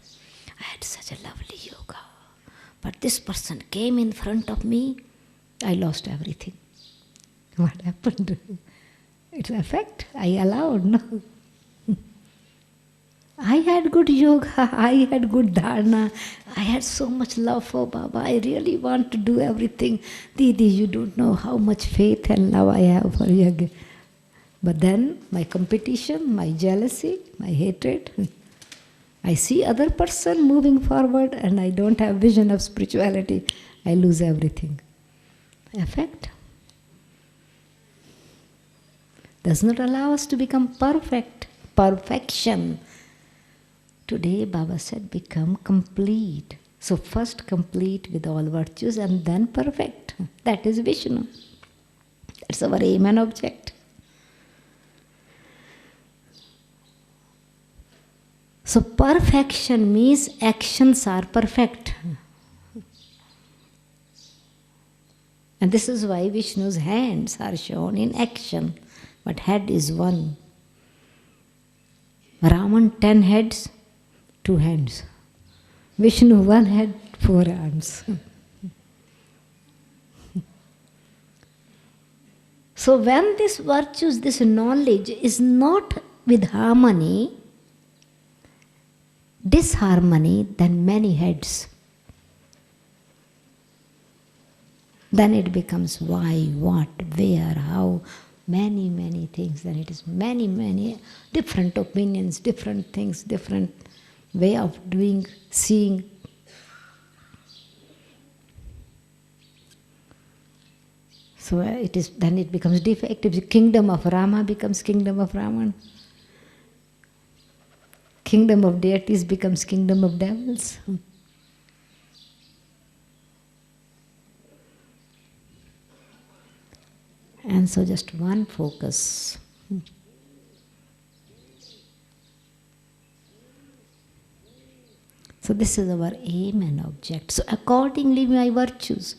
I had such a lovely yoga. But this person came in front of me, I lost everything. What happened? It's effect. I allowed, no? I had good yoga, I had good dharana, I had so much love for Baba, I really want to do everything. Didi, you don't know how much faith and love I have for yoga. But then my competition, my jealousy, my hatred, I see other person moving forward and I don't have vision of spirituality, I lose everything. Effect does not allow us to become perfect. Perfection. Today Baba said, become complete. So first complete with all virtues and then perfect. That is Vishnu. That's our aim and object. So perfection means actions are perfect. And this is why Vishnu's hands are shown in action, but head is one. Raman 10 heads, 2 hands. Vishnu 1 head, 4 arms. So when this virtues, this knowledge is not with harmony, disharmony, then many heads. Then it becomes why, what, where, how, many things. Then it is many different opinions, different things, different way of doing, seeing. So then it becomes defective. The kingdom of Rama becomes kingdom of Raman. Kingdom of deities becomes kingdom of devils. And so just one focus. So this is our aim and object. So accordingly my virtues.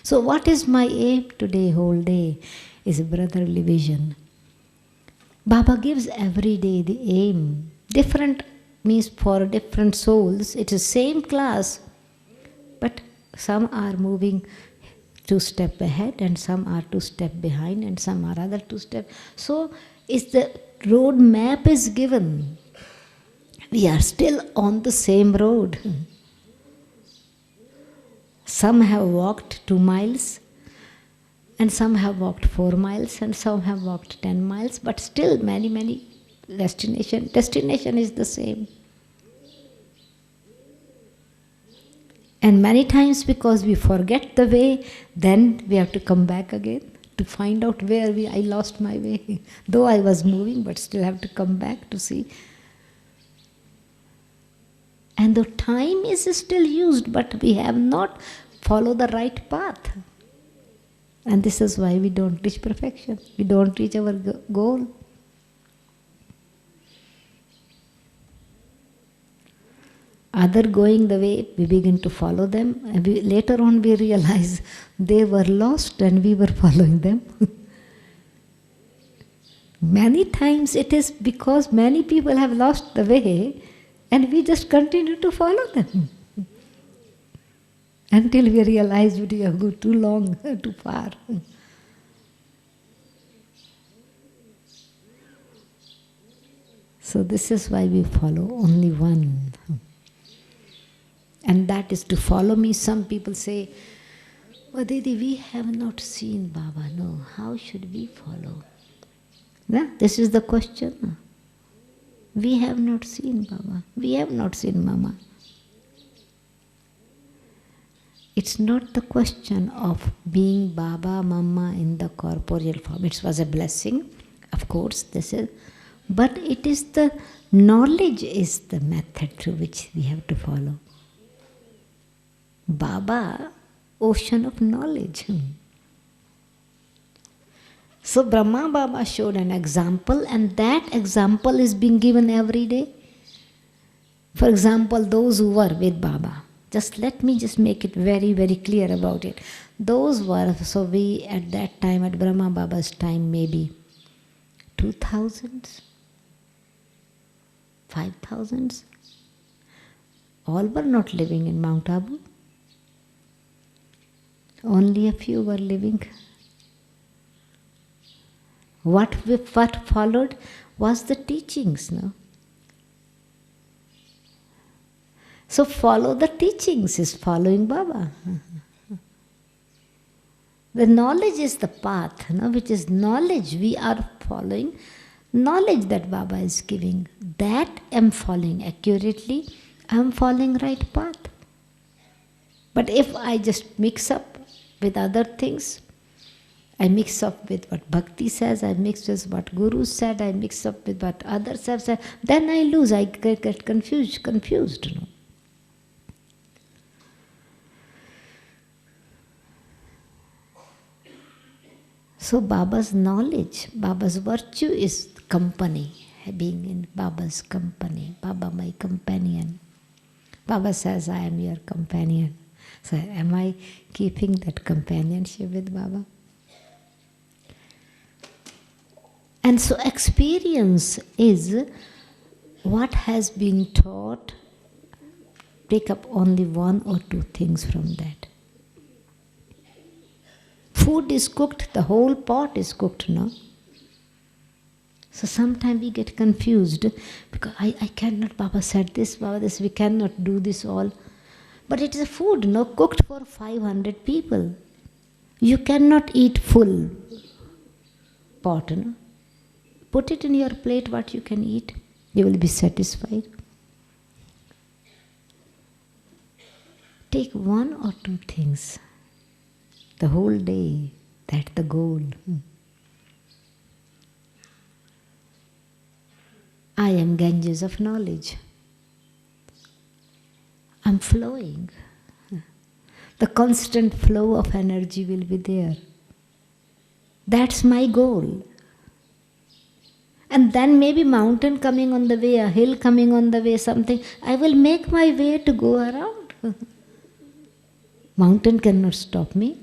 So what is my aim today, whole day, is brotherly vision. Baba gives every day the aim. Different means for different souls. It is same class, but some are moving 2 steps ahead and some are 2 steps behind and some are other 2 steps. So is the road map is given. We are still on the same road. Some have walked 2 miles and some have walked 4 miles and some have walked 10 miles, but still many destination is the same. And many times because we forget the way, then we have to come back again to find out where I lost my way. Though I was moving, but still have to come back to see. And the time is still used, but we have not followed the right path. And this is why we don't reach perfection. We don't reach our goal. Other going the way, we begin to follow them. And later on we realize they were lost and we were following them. Many times it is because many people have lost the way and we just continue to follow them. Until we realize we have gone too long, too far. So this is why we follow only one. And that is to follow me. Some people say, "Oh, Didi, we have not seen Baba." No, how should we follow? Yeah, this is the question. We have not seen Baba. We have not seen Mama. It's not the question of being Baba, Mama in the corporeal form. It was a blessing, of course, this is. But it is the knowledge is the method through which we have to follow. Baba, ocean of knowledge. So Brahma Baba showed an example, and that example is being given every day. For example, those who were with Baba. Let me make it very, very clear about it. Those were, so we at that time, at Brahma Baba's time, maybe 2000s, 5000s. All were not living in Mount Abu. Only a few were living. What followed was the teachings, no? So follow the teachings is following Baba. The knowledge is the path, no? Which is knowledge. We are following knowledge that Baba is giving. That I am following accurately. I am following right path. But if I just mix up with other things, I mix up with what Bhakti says, I mix with what Guru said, I mix up with what others have said, then I lose, I get confused. You know. So Baba's knowledge, Baba's virtue is company, being in Baba's company, Baba my companion. Baba says, I am your companion. So am I keeping that companionship with Baba? And so experience is what has been taught. Pick up only one or two things from that. Food is cooked, the whole pot is cooked, no? So sometimes we get confused because I cannot, Baba said this, Baba this, we cannot do this all. But it is a food, no, cooked for 500 people. You cannot eat full pot, no? Put it in your plate what you can eat. You will be satisfied. Take one or two things. The whole day, that's the goal. I am Ganges of knowledge. I'm flowing. The constant flow of energy will be there. That's my goal. And then maybe mountain coming on the way, a hill coming on the way, something. I will make my way to go around. Mountain cannot stop me.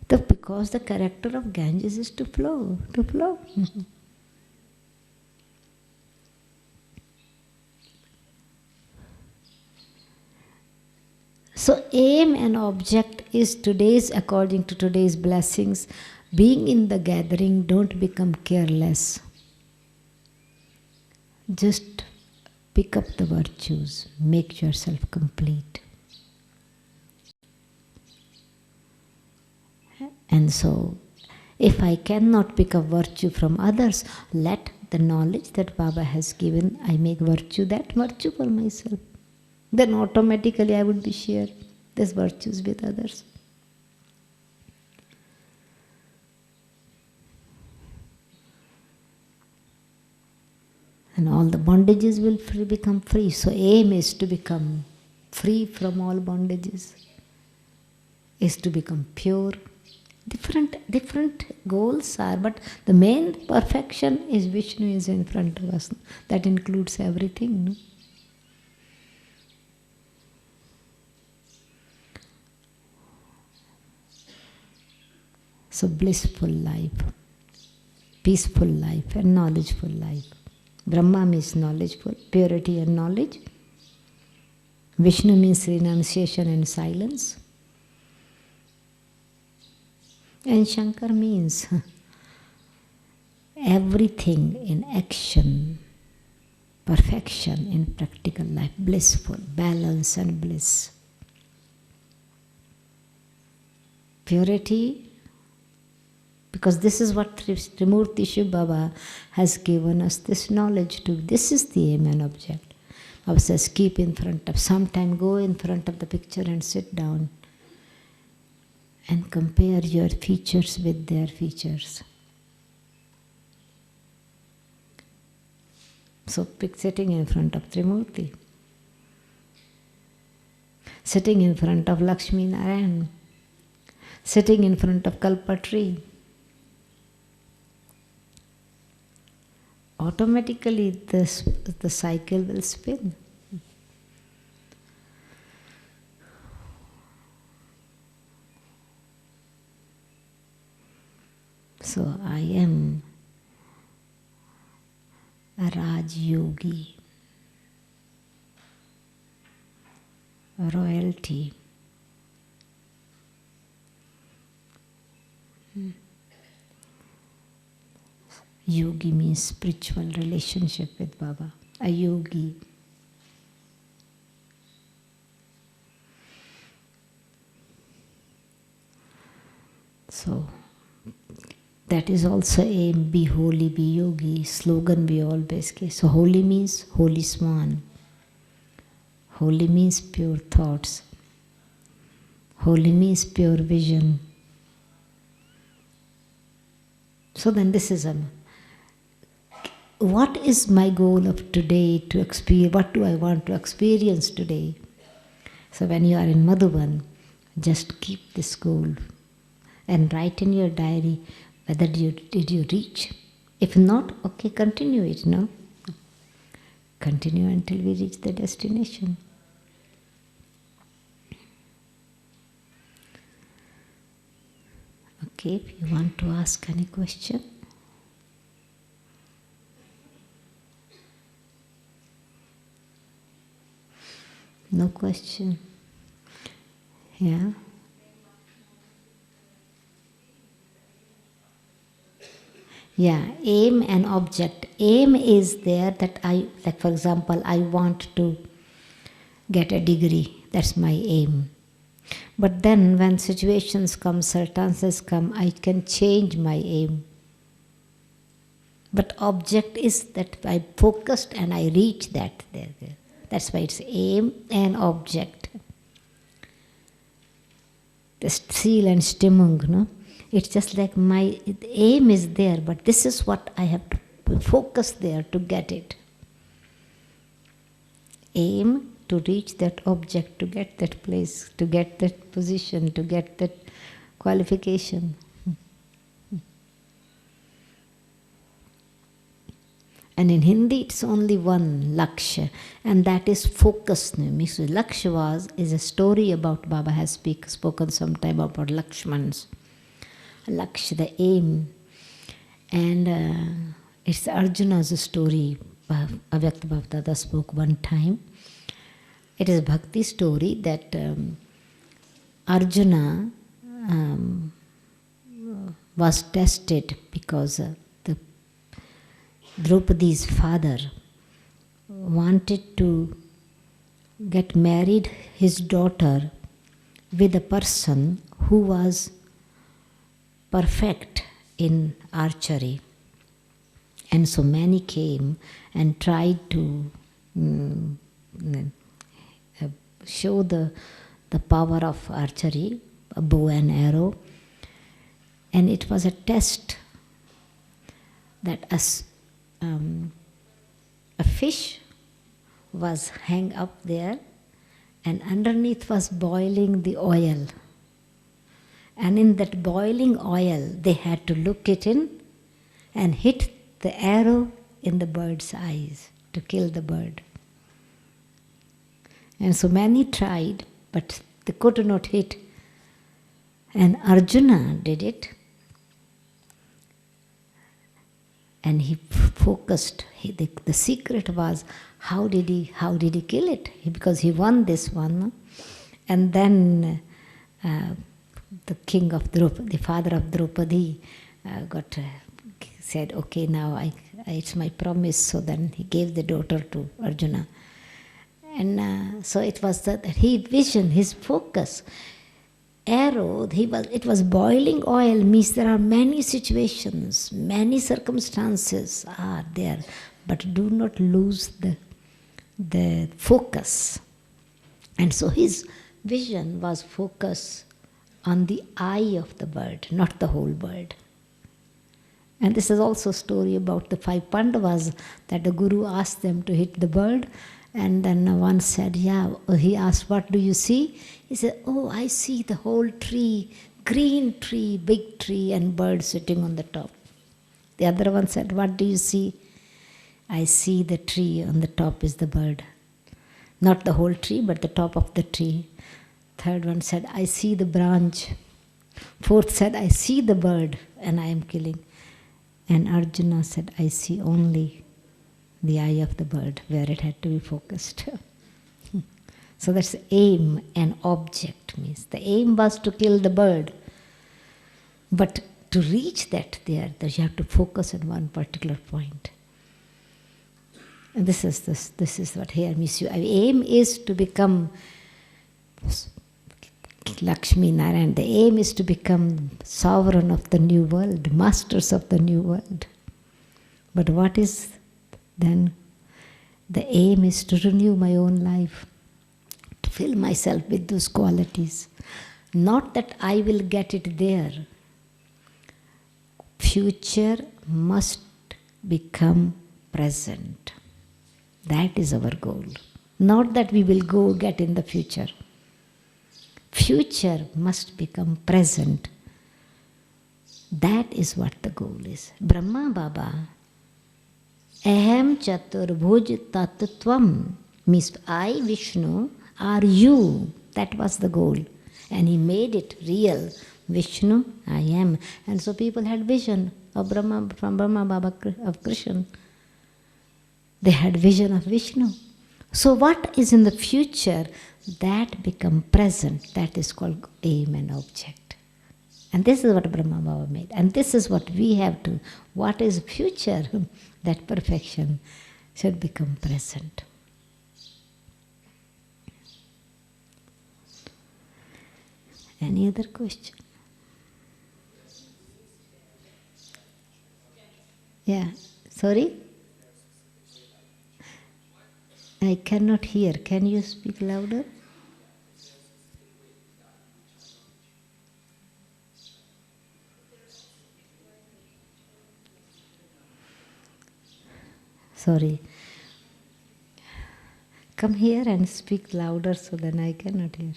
Because the character of Ganges is to flow, to flow. So aim and object is today's, according to today's blessings, being in the gathering, don't become careless. Just pick up the virtues, make yourself complete. And so, if I cannot pick up virtue from others, let the knowledge that Baba has given, I make that virtue for myself. Then automatically I would be share these virtues with others. And all the bondages will become free. So aim is to become free from all bondages, is to become pure. Different goals are, but the main perfection is Vishnu is in front of us. That includes everything. No? So blissful life, peaceful life and knowledgeful life. Brahma means knowledgeful, purity and knowledge. Vishnu means renunciation and silence. And Shankar means everything in action, perfection in practical life, blissful, balance and bliss. Purity, because this is what Trimurti Shiv Baba has given us this knowledge to. This is the aim and object. Baba says, keep in front of, sometime go in front of the picture and sit down and compare your features with their features. So sitting in front of Trimurti, sitting in front of Lakshmi Narayan, sitting in front of Kalpa tree, automatically the cycle will spin. So I am a Raj Yogi, royalty. Yogi means spiritual relationship with Baba, a yogi. So that is also aim, be holy, be yogi. Slogan we always give. So holy means holy swan. Holy means pure thoughts. Holy means pure vision. So then this is what is my goal of today to experience? What do I want to experience today? So when you are in Madhuban, just keep this goal and write in your diary whether did you reach. If not, okay, continue it, no? Continue until we reach the destination. Okay, if you want to ask any question. No question. Yeah. Yeah, aim and object. Aim is there that like for example, I want to get a degree. That's my aim. But then when situations come, circumstances come, I can change my aim. But object is that I focused and I reach that there. That's why it's aim and object. The seal and stimmung, no? It's just like my aim is there, but this is what I have to focus there to get it. Aim to reach that object, to get that place, to get that position, to get that qualification. And in Hindi, it's only one, Lakshya, and that is focus. Lakshya is a story about, Baba has spoken sometime about Lakshmans. Lakshya, the aim. And it's Arjuna's story. Avyakta Bhavdada spoke one time. It is a bhakti story that Arjuna was tested because Draupadi's father wanted to get married his daughter with a person who was perfect in archery. And so many came and tried to show the power of archery, a bow and arrow. And it was a test that a fish was hung up there, and underneath was boiling the oil. And in that boiling oil, they had to look it in and hit the arrow in the bird's eyes to kill the bird. And so many tried, but they could not hit. And Arjuna did it. And he focused. The secret was, how did he kill it? Because he won this one. And then the king of Draupadi, the father of Draupadi, said, okay, now it's my promise. So then he gave the daughter to Arjuna. And so it was that his focus, arrow, it was boiling oil, means there are many situations, many circumstances are there, but do not lose the focus. And so his vision was focus on the eye of the bird, not the whole bird. And this is also a story about the 5 Pandavas, that the Guru asked them to hit the bird. And then one said, he asked, what do you see? He said, oh, I see the whole tree, green tree, big tree, and bird sitting on the top. The other one said, what do you see? I see the tree, on the top is the bird. Not the whole tree, but the top of the tree. Third one said, I see the branch. Fourth said, I see the bird, and I am killing. And Arjuna said, I see only the eye of the bird, where it had to be focused. So that's aim and object means. The aim was to kill the bird. But to reach that there, you have to focus on one particular point. And this is what here means. Your aim is to become Lakshmi Narayan. The aim is to become sovereign of the new world, masters of the new world. But what is then? The aim is to renew my own life, to fill myself with those qualities. Not that I will get it there. Future must become present. That is our goal. Not that we will go get in the future. Future must become present. That is what the goal is. Brahma Baba, Aham Chaturbhuj Tattvam, means I, Vishnu, are you. That was the goal. And he made it real. Vishnu, I am. And so people had vision of Brahma, from Brahma Baba of Krishna. They had vision of Vishnu. So what is in the future, that become present. That is called aim and object. And this is what Brahma Baba made. And this is what we have to. What is future? That perfection should become present. Any other question? Yeah. Sorry? I cannot hear. Can you speak louder? Sorry. Come here and speak louder so then I cannot hear.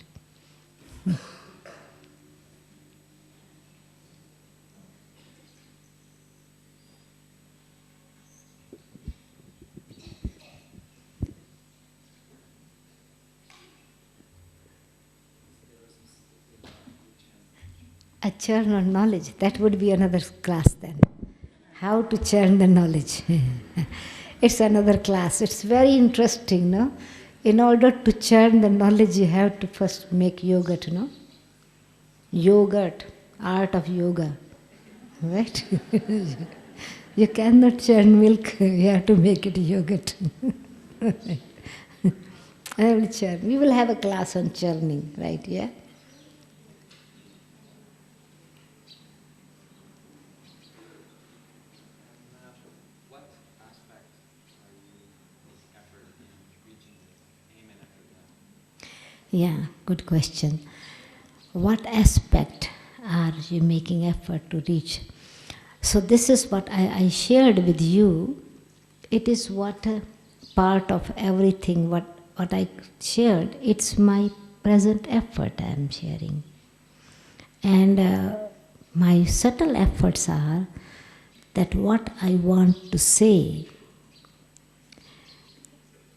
A churn on knowledge. That would be another class then. How to churn the knowledge. It's another class. It's very interesting, no? In order to churn the knowledge, you have to first make yogurt, no? Yogurt, art of yoga, right? You cannot churn milk, you have to make it yogurt. I will churn. We will have a class on churning, right, yeah? Yeah, good question. What aspect are you making effort to reach? So this is what I shared with you. It is what part of everything what I shared. It's my present effort I am sharing. And my subtle efforts are that what I want to say,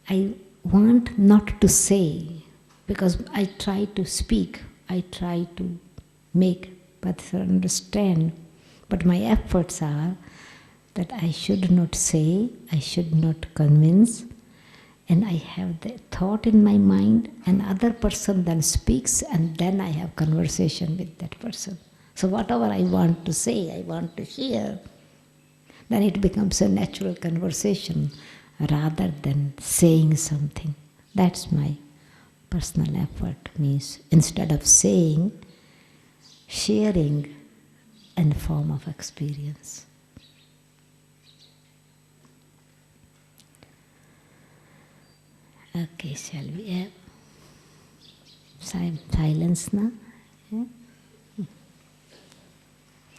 I want not to say, because I try to speak, I try to make others understand, but my efforts are that I should not say, I should not convince, and I have the thought in my mind, and other person then speaks, and then I have conversation with that person. So whatever I want to say, I want to hear, then it becomes a natural conversation rather than saying something. That's my personal effort, means instead of saying, sharing in form of experience. Okay, shall we have silence now? Yeah?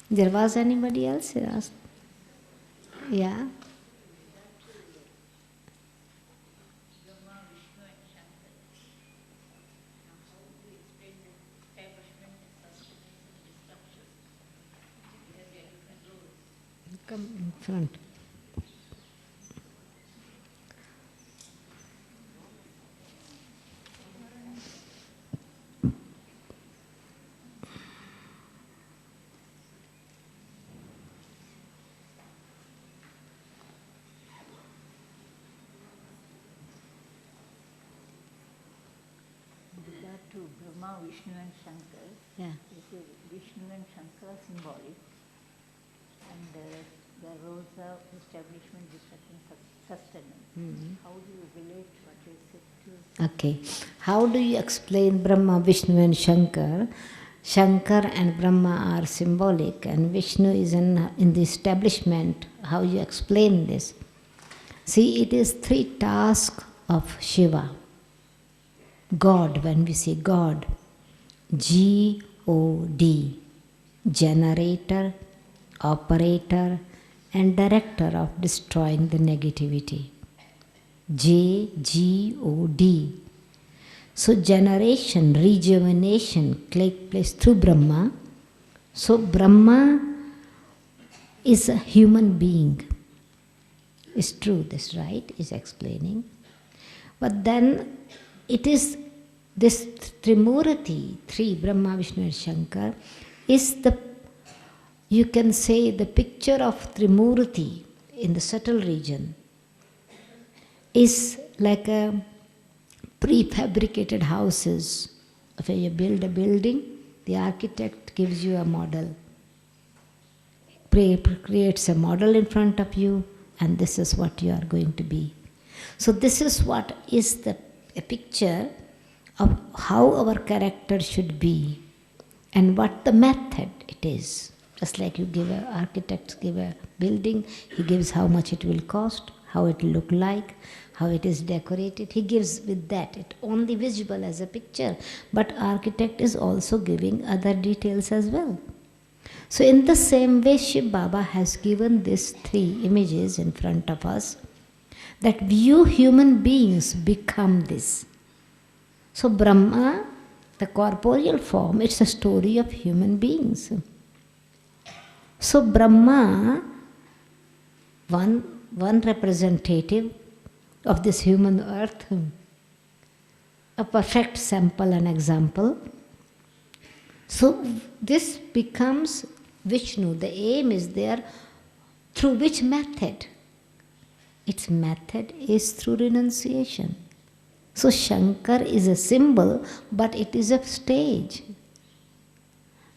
There was anybody else who asked? Yeah? Come in front. To Brahma, Vishnu and Shankar. Yeah. This is Vishnu and Shankar symbolic, and the roles of establishment, destruction, sustenance. How do you relate what you said to? Okay. How do you explain Brahma, Vishnu and Shankar? Shankar and Brahma are symbolic and Vishnu is in the establishment. How you explain this? See, it is three tasks of Shiva. God, when we say God, G-O-D, generator, operator, and director of destroying the negativity. J-G-O-D. So generation, rejuvenation take place through Brahma. So Brahma is a human being. It's true, this right, is explaining. But then it is this Trimurti, three, Brahma, Vishnu and Shankar, is the, you can say, the picture of Trimurti in the subtle region is like a prefabricated houses. If you build a building, the architect gives you a model, creates a model in front of you, and this is what you are going to be. So this is what is a picture of how our character should be and what the method it is. Just like you give an architect give a building, he gives how much it will cost, how it will look like, how it is decorated. He gives with that. It only visible as a picture, but architect is also giving other details as well. So in the same way, Shiv Baba has given these three images in front of us, that you human beings become this. So Brahma, the corporeal form, it's a story of human beings. So Brahma, one representative of this human earth, a perfect sample and example. So this becomes Vishnu. The aim is there through which method? Its method is through renunciation. So Shankar is a symbol, but it is a stage.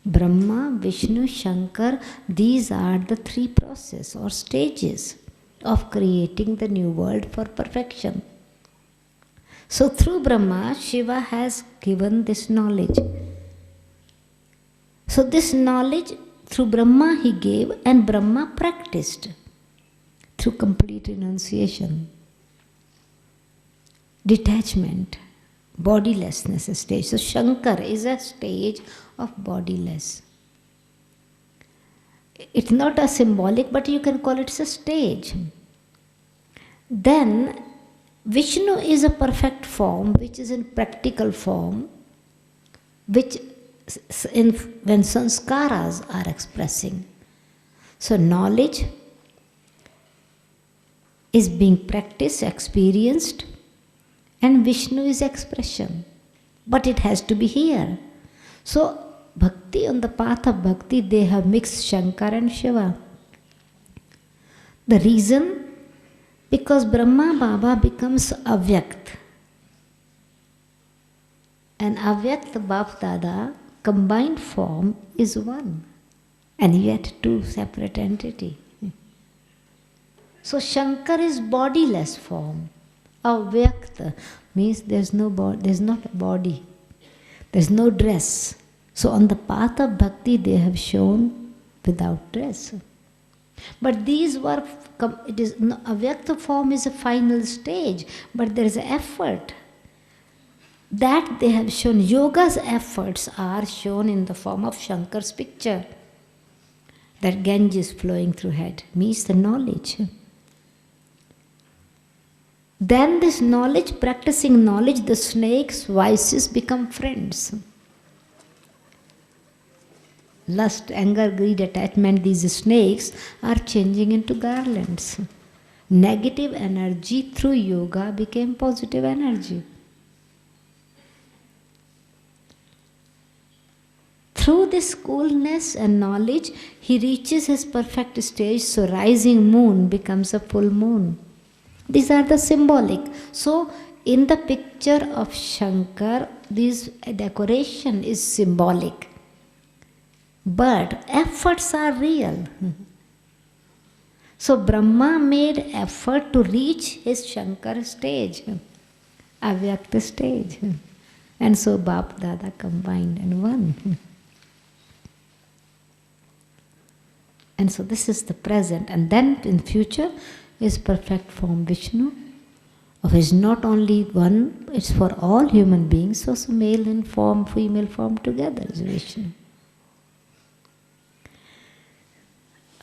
Brahma, Vishnu, Shankar, these are the three processes or stages of creating the new world for perfection. So through Brahma, Shiva has given this knowledge. So this knowledge through Brahma he gave, and Brahma practiced through complete renunciation. Detachment, bodilessness stage. So Shankar is a stage of bodiless. It's not a symbolic, but you can call it a stage. Then Vishnu is a perfect form, which is in practical form, which when sanskaras are expressing. So knowledge is being practiced, experienced, and Vishnu is expression. But it has to be here. So bhakti, on the path of bhakti, they have mixed Shankar and Shiva. The reason? Because Brahma Baba becomes Avyakt. And Avyakt Bap Dada, combined form, is one. And yet two separate entities. So Shankar is bodiless form. Avyakt means there's no body, there's not a body, there's no dress. So on the path of bhakti they have shown without dress. But these were, Avyakta form is a final stage, but there is an effort. That they have shown, yoga's efforts are shown in the form of Shankar's picture. That Ganges flowing through head means the knowledge. Then this knowledge, practicing knowledge, the snakes, vices become friends. Lust, anger, greed, attachment, these snakes are changing into garlands. Negative energy through yoga became positive energy. Through this coolness and knowledge, he reaches his perfect stage, so rising moon becomes a full moon. These are the symbolic. So, in the picture of Shankar, this decoration is symbolic. But efforts are real. So, Brahma made effort to reach his Shankar stage, Avyakta stage. And so, Bap Dada combined in one. And so, this is the present. And then, in future, is perfect form Vishnu, of is not only one, it's for all human beings, so male in form, female form together is Vishnu.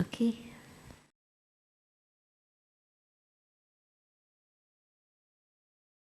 Okay.